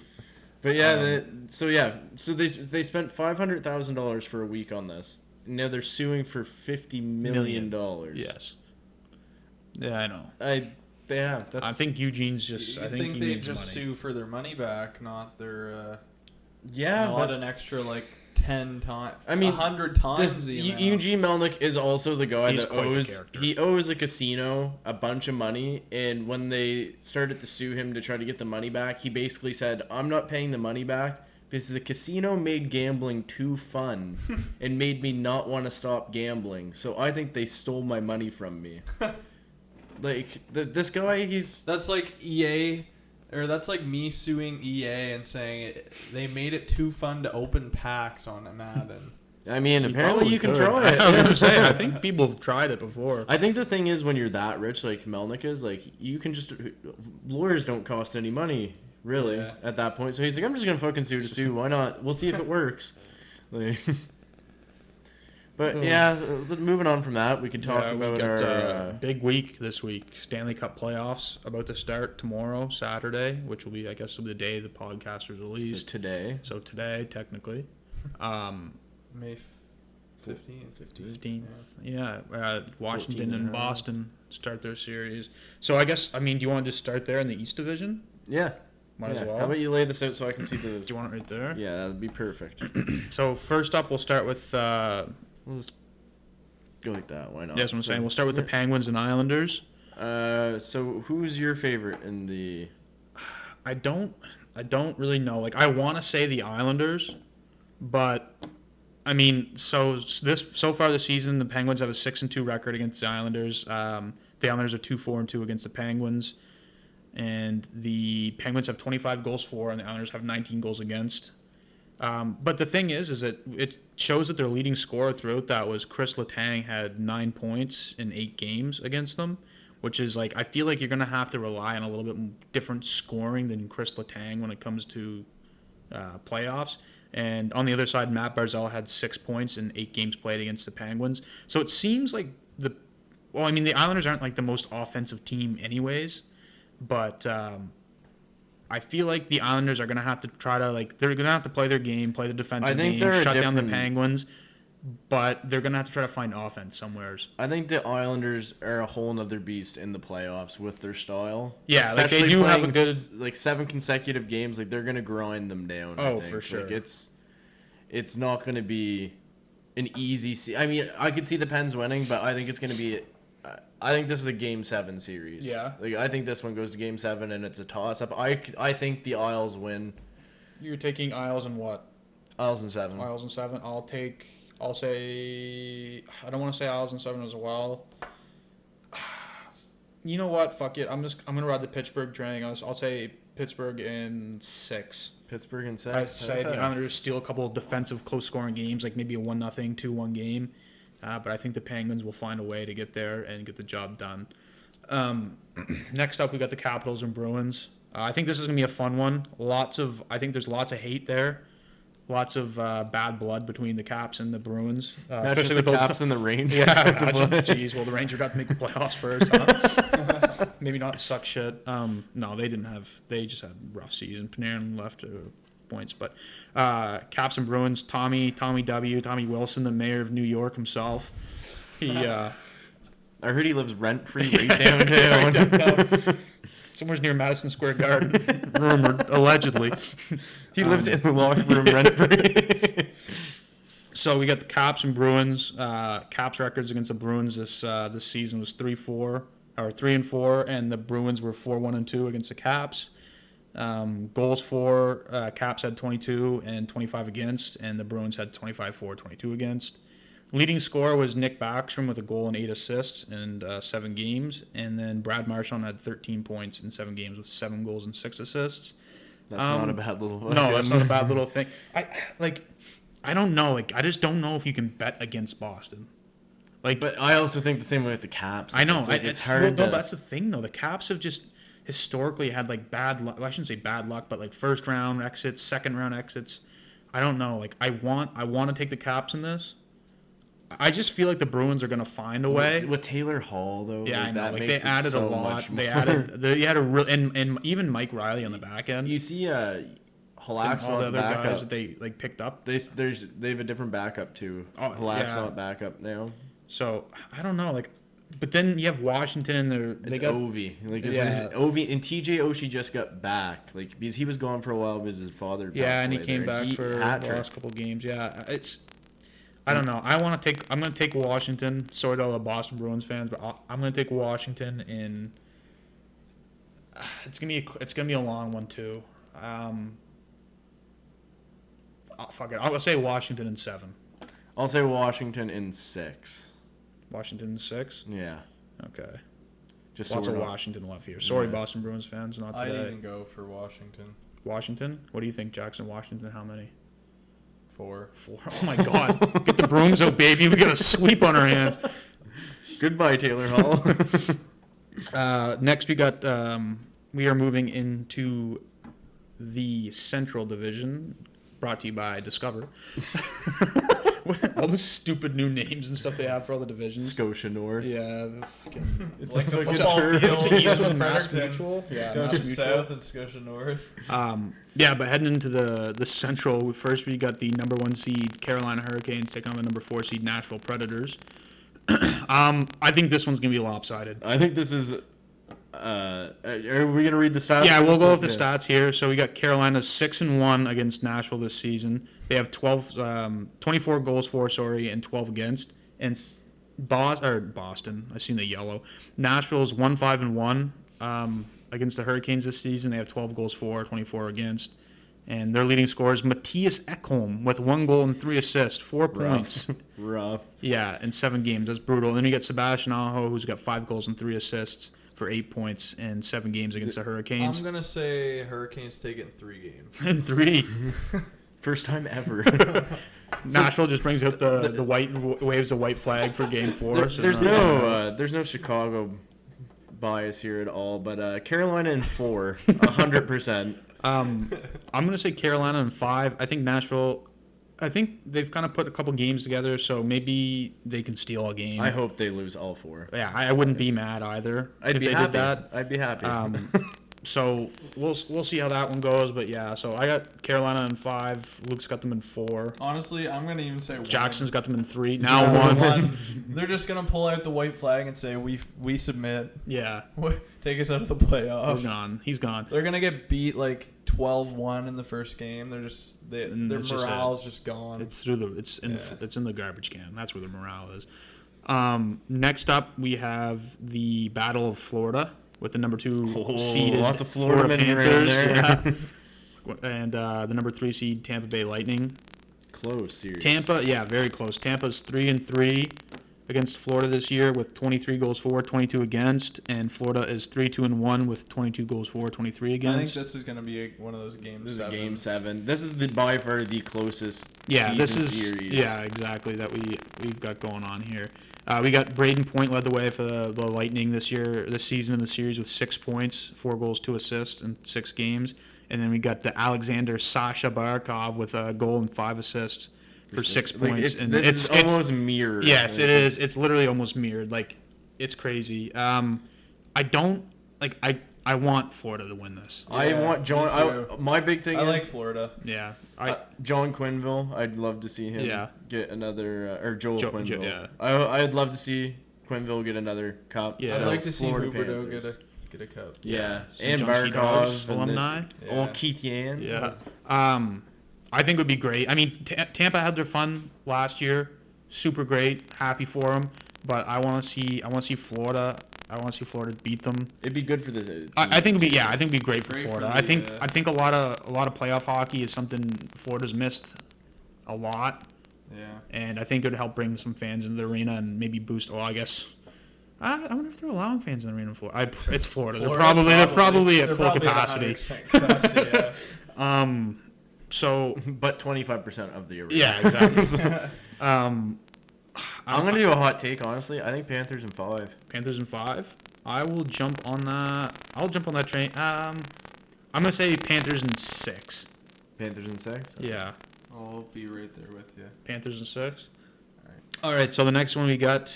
But yeah, so they spent $500,000 for a week on this. Now they're suing for $50 million. Yes. Yeah, I know. That's. I think Eugene's just. You I think he they'd needs just money. sue for their money back, not their Yeah, not but an extra like 10 times. I mean, 100 times this, the amount. Eugene Melnick is also the guy He's that quite the owes. character. He owes a casino a bunch of money, and when they started to sue him to try to get the money back, he basically said, "I'm not paying the money back because the casino made gambling too fun and made me not want to stop gambling. So I think they stole my money from me." Like this guy, That's like EA, or that's like me suing EA and saying they made it too fun to open packs on Madden. I mean, apparently probably you can could. try it. I was gonna say, I think people have tried it before. I think the thing is, when you're that rich, like Melnick is, like, you can just... Lawyers don't cost any money, really, Yeah. at that point. So he's like, I'm just going to fucking sue to sue. Why not? We'll see if it works. Like, But yeah, moving on from that, we can talk we about got our. big week this week. Stanley Cup playoffs about to start tomorrow, Saturday, which will be, I guess, will be the day the podcast is released. So today, technically. May 15th. 15th. Yeah. Washington 14 and Boston start their series. So I guess, do you want to just start there in the East Division? Yeah. Might as well. How about you lay this out so I can see the. Do you want it right there? Yeah, that would be perfect. So first up, we'll start with. We'll just go like that. Why not? That's what I'm saying. We'll start with the Penguins and Islanders. So who's your favorite in the? I don't really know. Like, I want to say the Islanders, but so far this season, the Penguins have a 6-2 record against the Islanders. The Islanders are 2-4-2 against the Penguins, and the Penguins have 25 goals for, and the Islanders have 19 goals against. But the thing is that it shows that their leading scorer throughout that was Chris Letang, had 9 points in 8 games against them, which is like, I feel like you're going to have to rely on a little bit different scoring than Chris Letang when it comes to playoffs. And on the other side, Matt Barzal had 6 points in 8 games played against the Penguins. So it seems like the Islanders aren't like the most offensive team anyways, but I feel like the Islanders are going to have to try to, they're going to have to play their game, play the defensive game, shut down the Penguins, but they're going to have to try to find offense somewheres. I think the Islanders are a whole nother beast in the playoffs with their style. Yeah, especially they do have a good 7 consecutive games. Like, they're going to grind them down. Oh, I think. for sure. Like, it's not going to be an easy. I could see the Pens winning, but I think it's going to be. I think this is a Game 7 series. Yeah. Like, I think this one goes to Game 7 and it's a toss-up. I think the Isles win. You're taking Isles and what? Isles and 7. Isles and 7. I'll say. I don't want to say Isles and 7 as well. You know what? Fuck it. I'm gonna ride the Pittsburgh train. I'll say Pittsburgh in 6. Pittsburgh in 6. I say the Islanders steal a couple of defensive close-scoring games, like maybe a 1-0, 2-1 game. But I think the Penguins will find a way to get there and get the job done. Next up, we got the Capitals and Bruins. I think this is going to be a fun one. I think there's lots of hate there. Lots of bad blood between the Caps and the Bruins. Especially with the Caps and the Rangers. Yeah, jeez. Well, the Rangers got to make the playoffs first. Huh? Maybe not suck shit. No, they didn't have. They just had a rough season. Panarin left points, but Caps and Bruins. Tommy Wilson, the mayor of New York himself. I heard he lives rent free right downtown. Right downtown. Somewhere's near Madison Square Garden, rumored, allegedly. He lives in the locker room rent free. So we got the Caps and Bruins. Caps records against the Bruins this season was 3-4, or 3-4, and the Bruins were 4-1-2 against the Caps. Goals for Caps had 22 and 25 against, and the Bruins had 25-4, 22 against. Leading scorer was Nick Backstrom with a goal and 8 assists in 7 games, and then Brad Marchand had 13 points in 7 games with 7 goals and 6 assists. That's not a bad little thing. No, that's not a bad little thing. I don't know. I just don't know if you can bet against Boston. But I also think the same way with the Caps. I know. It's hard. No, that's the thing, though. The Caps have just historically had bad luck. Well, I shouldn't say bad luck, but first round exits, second round exits. I don't know. I want to take the Caps in this. I just feel like the Bruins are going to find a way. With Taylor Hall, though. Yeah, I know. That They added so a lot. They had a real and even Mike Riley on the back end. You see, Halak's all the other backup. guys that they picked up. They have a different backup too. Halak's not backup now. So I don't know. But then you have Washington and It's Ovi. Ovi and TJ Oshie just got back. Because he was gone for a while because his father. Yeah, and he away came there. back for the last couple games. Yeah, I don't know. I'm gonna take Washington. Sorry to all the Boston Bruins fans, but I'm gonna take Washington in. It's gonna be a long one too. Fuck it. I'll say Washington in 7. I'll say Washington in 6. Washington in 6. Yeah. Okay. Just Lots of Washington left here. Sorry, Boston Bruins fans, not today. I'd even go for Washington. Washington? What do you think, Jackson? Washington? How many? 4. 4. Oh my God! Get the brooms out, baby. We got a sweep on our hands. Goodbye, Taylor Hall. Next, we got. We are moving into the Central Division, brought to you by Discover. All the stupid new names and stuff they have for all the divisions. Scotia North. Yeah, the fucking It's like the fucking football turf. field East in and Mass Fredericton. Mutual. Yeah, Scotia Mass Mutual. South and Scotia North. Yeah, but heading into the Central, first we got the number 1 seed Carolina Hurricanes taking on the number 4 seed Nashville Predators. I think this one's gonna be lopsided. I think this is. Are we gonna read the stats? Yeah, we'll go with the stats here. So we got Carolina 6-1 against Nashville this season. They have 24 goals for, and 12 against. And Boston, I seen the yellow. Nashville's 1-5-1 against the Hurricanes this season. They have 12 goals for, 24 against. And their leading scorer is Matthias Ekholm with 1 goal and 3 assists, 4 points. Rough. Yeah, in 7 games. That's brutal. And then you got Sebastian Aho, who's got 5 goals and 3 assists for 8 points in 7 games against the Hurricanes. I'm going to say Hurricanes take it in 3 games. In 3. First time ever. Nashville just brings out the white waves a white flag for Game 4. There's no Chicago bias here at all, but Carolina in 4, 100%. I'm gonna say Carolina in 5. I think Nashville. I think they've kind of put a couple games together, so maybe they can steal a game. I hope they lose all 4. Yeah, I wouldn't be mad either. I'd if be they happy. did that. I'd be happy. So we'll see how that one goes, but yeah. So I got Carolina in 5. Luke's got them in 4. Honestly, I'm going to even say 1. Jackson's got them in 3. Now 1. They're just going to pull out the white flag and say, we submit. Yeah, Take us out of the playoffs. we're gone. He's gone. They're going to get beat like 12-1 in the first game. They're just their It's just morale's just gone. It's in the garbage can. That's where the morale is. Next up, we have the Battle of Florida with the number 2 seeded lots of Florida men Panthers, right there. yeah. And the number 3 seed Tampa Bay Lightning. Close series. Tampa, yeah, very close. Tampa's 3-3 against Florida this year with 23 goals for, 22 against, and Florida is 3-2-1 with 22 goals for, 23 against. I think this is going to be one of those games. This is Game 7. This is by far the closest series. Yeah, exactly, that we've got going on here. We got Braden Point led the way for the Lightning this season in the series with 6 points, 4 goals, 2 assists in 6 games. And then we got the Alexander Sasha Barkov with a goal and 5 assists for 6 points. It's almost mirrored. Yes, it is. It's literally almost mirrored. Like, it's crazy. I want Florida to win this. Yeah, I want John. My big thing is I like Florida. Yeah, John Quenneville. I'd love to see him get another or Joel Quenneville. Yeah. I'd love to see Quenneville get another cup. Yeah. I'd like to see Florida Huberdeau Panthers. get a cup. Yeah, St. and John's Barkov, alumni. Oh, Keith Yan. Yeah. I think it would be great. I mean, Tampa had their fun last year. Super great. Happy for them. But I want to see Florida. I want to see Florida beat them. It'd be good for the. I think it'd be great for Great Florida. for I the, think a lot of playoff hockey is something Florida's missed a lot. Yeah. And I think it would help bring some fans into the arena and maybe boost. Well, I guess. I wonder if they're allowing fans in the arena in Florida. It's Florida. They're probably at full capacity. Yeah. So, but 25% of the arena. yeah, exactly. I'm gonna do a hot take. Honestly, I think Panthers in 5. Panthers in 5. I will jump on that. I'll jump on that train. I'm gonna say Panthers in 6. Panthers in 6. Yeah, I'll be right there with you. Panthers in 6. All right. So the next one we got,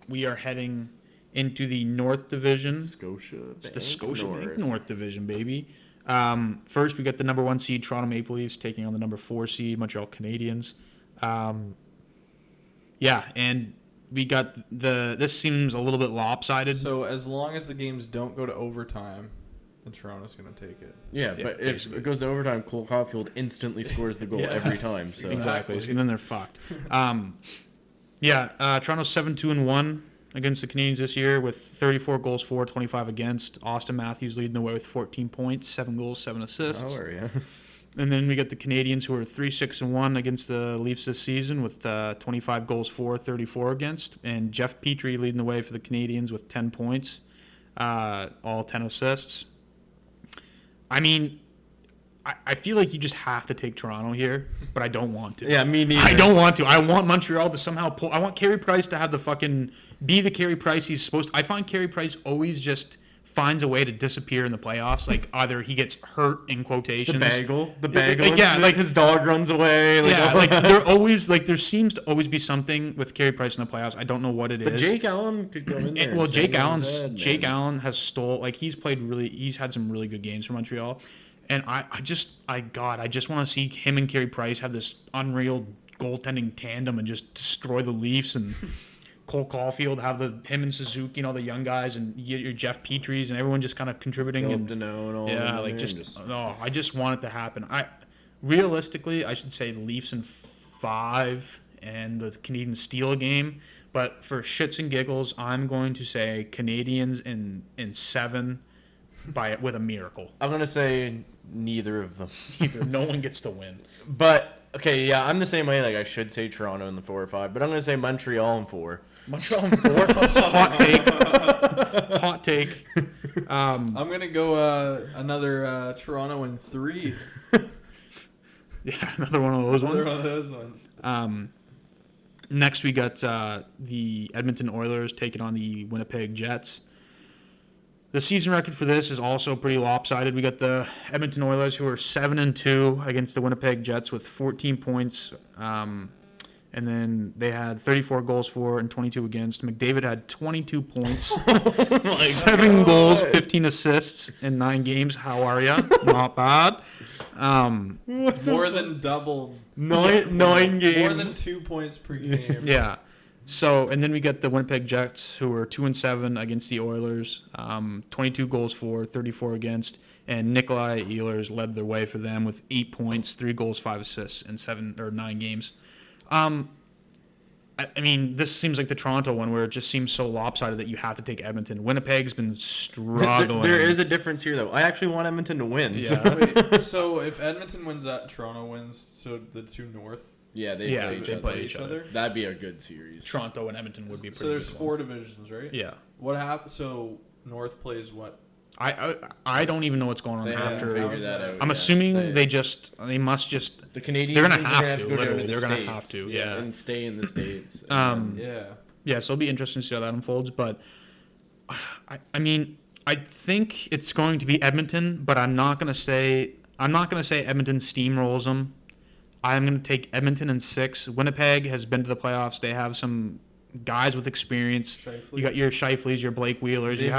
we are heading into the North Division. The Scotia North Division, baby. First, we got the number 1 seed Toronto Maple Leafs taking on the number 4 seed Montreal Canadiens. Yeah, and we got this seems a little bit lopsided. So as long as the games don't go to overtime, then Toronto's going to take it. Yeah, but if it goes to overtime, Cole Caulfield instantly scores the goal every time. So Exactly. So then they're fucked. Toronto's 7-2-1 against the Canadiens this year with 34 goals for, 25 against. Austin Matthews leading the way with 14 points, 7 goals, 7 assists. How are you? And then we got the Canadiens who are 3-6-1 against the Leafs this season with 25 goals for, 34 against. And Jeff Petrie leading the way for the Canadiens with 10 points, all 10 assists. I mean, I feel like you just have to take Toronto here, but I don't want to. Yeah, me neither. I don't want to. I want Montreal to somehow pull. I want Carey Price to have the fucking be the Carey Price he's supposed to. I find Carey Price always just finds a way to disappear in the playoffs. Like either he gets hurt in quotations. The bagel. Yeah, like his dog runs away. Yeah, like they're always like there seems to always be something with Carey Price in the playoffs. I don't know what it is. But Jake Allen could go in there. Well, and Jake stand on his head, Jake man. Allen has he's had some really good games for Montreal, and I just want to see him and Carey Price have this unreal goaltending tandem and just destroy the Leafs and. Cole Caulfield, have him and Suzuki, the young guys, and you get your Jeff Petries and everyone just kind of contributing. I just want it to happen. Realistically, I should say the Leafs in 5 and the Canadians steal a game. But for shits and giggles, I'm going to say Canadians in 7 with a miracle. I'm gonna say neither of them. No one gets to win. But okay, yeah, I'm the same way. Like I should say Toronto in the 4 or 5, but I'm gonna say Montreal in 4. Montreal in 4. Hot take. I'm gonna go another Toronto in 3. Yeah, another one of those ones. Another one of those ones. Next, we got the Edmonton Oilers taking on the Winnipeg Jets. The season record for this is also pretty lopsided. We got the Edmonton Oilers, who are 7-2 against the Winnipeg Jets with 14 points. And then they had 34 goals for and 22 against. McDavid had 22 points, 7 goals, 15 assists in 9 games. How are ya? Not bad. More than double. 9 games. More than 2 points per game. Yeah. So, and then we got the Winnipeg Jets, who were 2-7 against the Oilers, 22 goals for, 34 against, and Nikolai Ehlers led their way for them with 8 points, 3 goals, 5 assists in 9 games. I mean, this seems like the Toronto one where it just seems so lopsided that you have to take Edmonton. Winnipeg's been struggling. There is a difference here, though. I actually want Edmonton to win. Yeah. Wait, so if Edmonton wins that, Toronto wins, so the 2 North. Yeah, they play each other. That'd be a good series. Toronto and Edmonton would be pretty So there's good 4 divisions, right? Yeah. What happened? So North plays what? I don't even know what's going on They haven't after. figured that out. I'm assuming they must just. The Canadians. They're gonna have to. go down Literally, the they're gonna States. have to. Yeah. And stay in the States. Yeah. Yeah, so it'll be interesting to see how that unfolds. But I mean, I think it's going to be Edmonton, but I'm not gonna say Edmonton steamrolls them. I'm gonna take Edmonton in 6. Winnipeg has been to the playoffs. They have some guys with experience. Scheifele. You got your Scheifele's, your Blake Wheelers. They've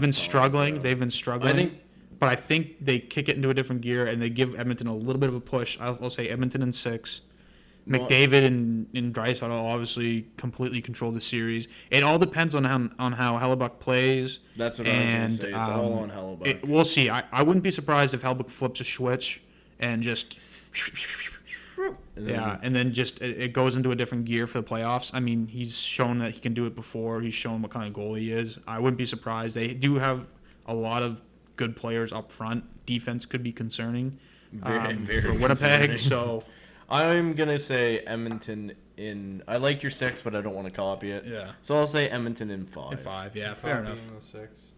been struggling. They've been struggling. I I think they kick it into a different gear and they give Edmonton a little bit of a push. I'll say Edmonton in 6. McDavid and Draisaitl obviously completely control the series. It all depends on how Hellebuck plays. That's what I was going to say. It's all on Hellebuck. We'll see. I wouldn't be surprised if Hellebuck flips a switch and just and then just it goes into a different gear for the playoffs. I mean, he's shown that he can do it before. He's shown what kind of goalie he is. I wouldn't be surprised. They do have a lot of good players up front. Defense could be concerning Very for Winnipeg. concerning. So I'm going to say Edmonton in... I like your 6, but I don't want to copy it. yeah, So I'll say Edmonton in 5. in 5. Yeah, fair enough. In the 6.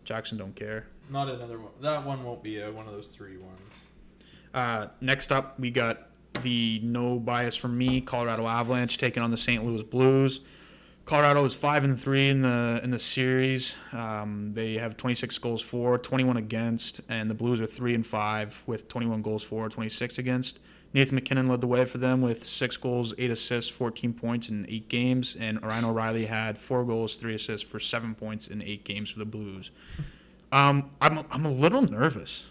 Jackson don't care. Not another one. That one won't be one of those 3 ones. Next up, we got the no bias from me Colorado Avalanche taking on the St. Louis Blues. Colorado is 5-3 in the series. They have 26 goals for, 21 against, and the Blues are 3-5 with 21 goals for, 26 against. Nathan McKinnon led the way for them with 6 goals, 8 assists, 14 points in 8 games, and Ryan O'Reilly had 4 goals, 3 assists for 7 points in 8 games for the Blues. I'm a little nervous.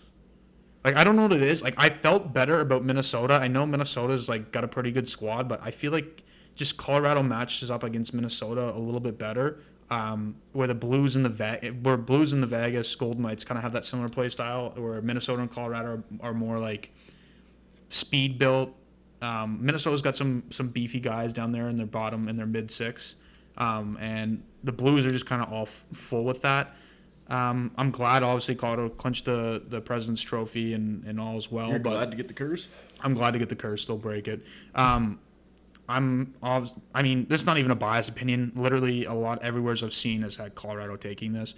Like, I don't know what it is. Like, I felt better about Minnesota. I know Minnesota's like got a pretty good squad, but I feel like just Colorado matches up against Minnesota a little bit better. Where the Blues and the Vegas Golden Knights kind of have that similar play style, where Minnesota and Colorado are more like speed built. Minnesota's got some beefy guys down there in their bottom and their mid 6, and the Blues are just kind of all full with that. I'm glad, obviously, Colorado clinched the President's Trophy and all as well. You're but glad to get the curse? I'm glad to get the curse, still break it. I mean, this is not even a biased opinion. Literally, everywhere I've seen has had Colorado taking this.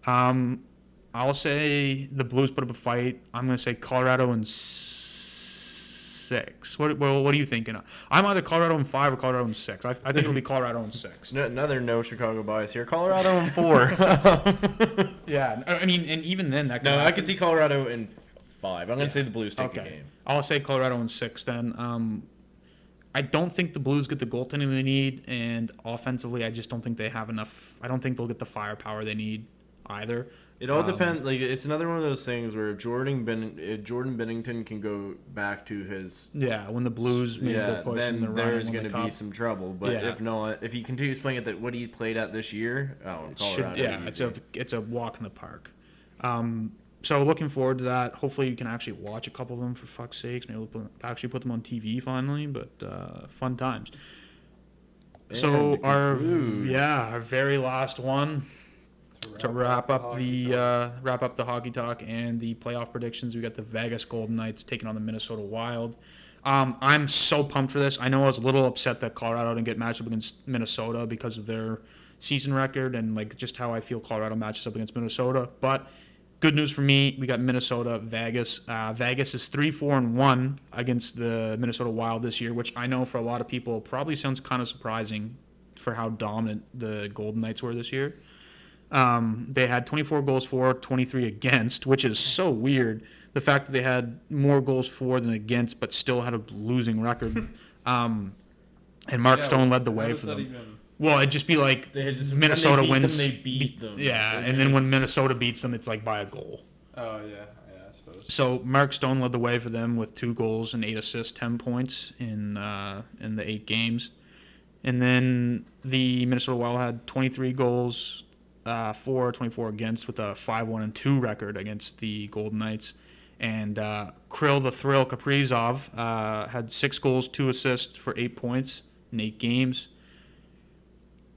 I'll say the Blues put up a fight. I'm going to say Colorado in 7. 6. What are you thinking? I'm either Colorado in 5 or Colorado in 6. I think it'll be Colorado in 6. Another no Chicago bias here. Colorado in 4. Yeah, I mean, and even then, that could No, I happen. can see Colorado in 5. I'm going to say the Blues take a game. I'll say Colorado in 6 then. I don't think the Blues get the goaltending they need, and offensively, I just don't think they have enough. I don't think they'll get the firepower they need either. It all depends. Like, it's another one of those things where if Jordan Bennington can go back to his when the Blues made the push in the then run there's going to be some trouble. But if not, if he continues playing at what he played at this year, Colorado. It's a walk in the park. So looking forward to that. Hopefully you can actually watch a couple of them for fuck's sakes. Maybe we'll actually put them on TV finally. But fun times. So our very last one. To wrap up the hockey talk and the playoff predictions, we got the Vegas Golden Knights taking on the Minnesota Wild. I'm so pumped for this. I know I was a little upset that Colorado didn't get matched up against Minnesota because of their season record and like just how I feel Colorado matches up against Minnesota. But good news for me, we got Minnesota, Vegas. Vegas is 3-4-1 against the Minnesota Wild this year, which I know for a lot of people probably sounds kind of surprising for how dominant the Golden Knights were this year. They had 24 goals for, 23 against, which is so weird. The fact that they had more goals for than against, but still had a losing record. And Mark Stone led the way for them. Well, it'd just be like Minnesota wins. They beat them. Yeah, and then when Minnesota beats them, it's like by a goal. Oh, yeah, I suppose. So Mark Stone led the way for them with 2 goals and 8 assists, 10 points in the 8 games. And then the Minnesota Wild had 23 goals, 24 against, with a 5-1-2 record against the Golden Knights. And Krill the Thrill Kaprizov had 6 goals, 2 assists for 8 points in 8 games.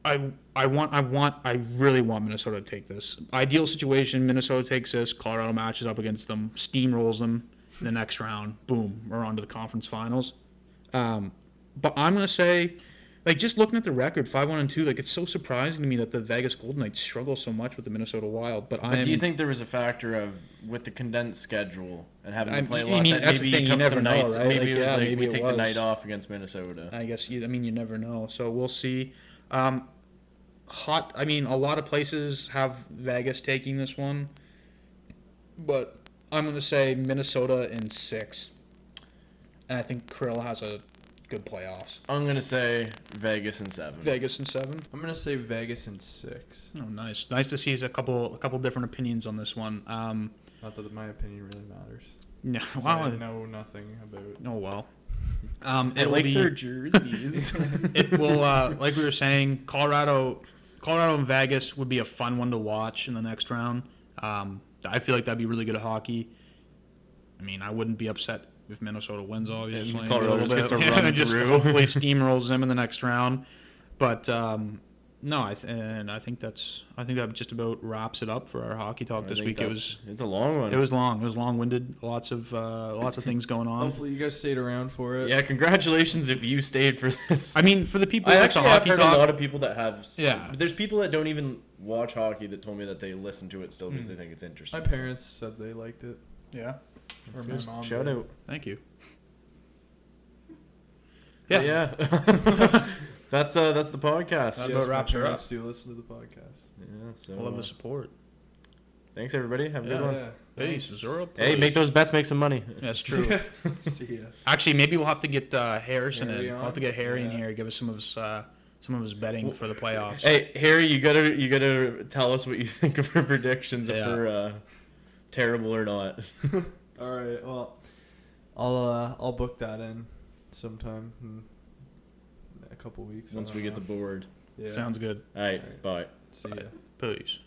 I really want Minnesota to take this. Ideal situation, Minnesota takes this, Colorado matches up against them, steamrolls them in the next round, boom, we're on to the conference finals. But I'm going to say, like, just looking at the record, 5-1-2, like, it's so surprising to me that the Vegas Golden Knights struggle so much with the Minnesota Wild. But do you think there was a factor of, with the condensed schedule and having to play a lot, that maybe you took some nights, right? Maybe it was like, we take the night off against Minnesota. I guess, you never know. So we'll see. A lot of places have Vegas taking this one. But I'm going to say Minnesota in 6. And I think Krill has a good playoffs. I'm going to say Vegas in 7. Vegas in 7? I'm going to say Vegas in 6. Oh, nice. Nice to see a couple different opinions on this one. Not that my opinion really matters. No, I know nothing about it. Oh, well. I like their jerseys. It will, like we were saying, Colorado and Vegas would be a fun one to watch in the next round. I feel like that'd be really good hockey. I mean, I wouldn't be upset if Minnesota wins, obviously. And Colorado just hopefully steamrolls them in the next round. But no, I think that just about wraps it up for our hockey talk this week. It's a long one. It was long. It was long-winded. Lots of things going on. Hopefully you guys stayed around for it. Yeah, congratulations if you stayed for this. I mean, for the people I like actually the hockey have heard talk, a lot of people that have. Yeah. There's people that don't even watch hockey that told me that they listen to it still because they think it's interesting. My parents said they liked it. Yeah. Or my mom Shout did. out. Thank you. Yeah. That's the podcast. That about wraps her up. Do listen to the podcast. Yeah, so I love the support. thanks everybody. Have a good one. Yeah. Peace. Thanks. Zero. Hey, make those bets, make some money. That's true. See ya. Actually, maybe we'll have to get Harrison in. Harry We'll on? have to get Harry in Yeah. here to give us some of his betting for the playoffs. Hey, Harry, you gotta tell us what you think of our predictions if we're terrible or not. All right. Well, I'll book that in sometime in a couple weeks. Once we get the board. Yeah. Sounds good. All right, bye. See ya. Peace.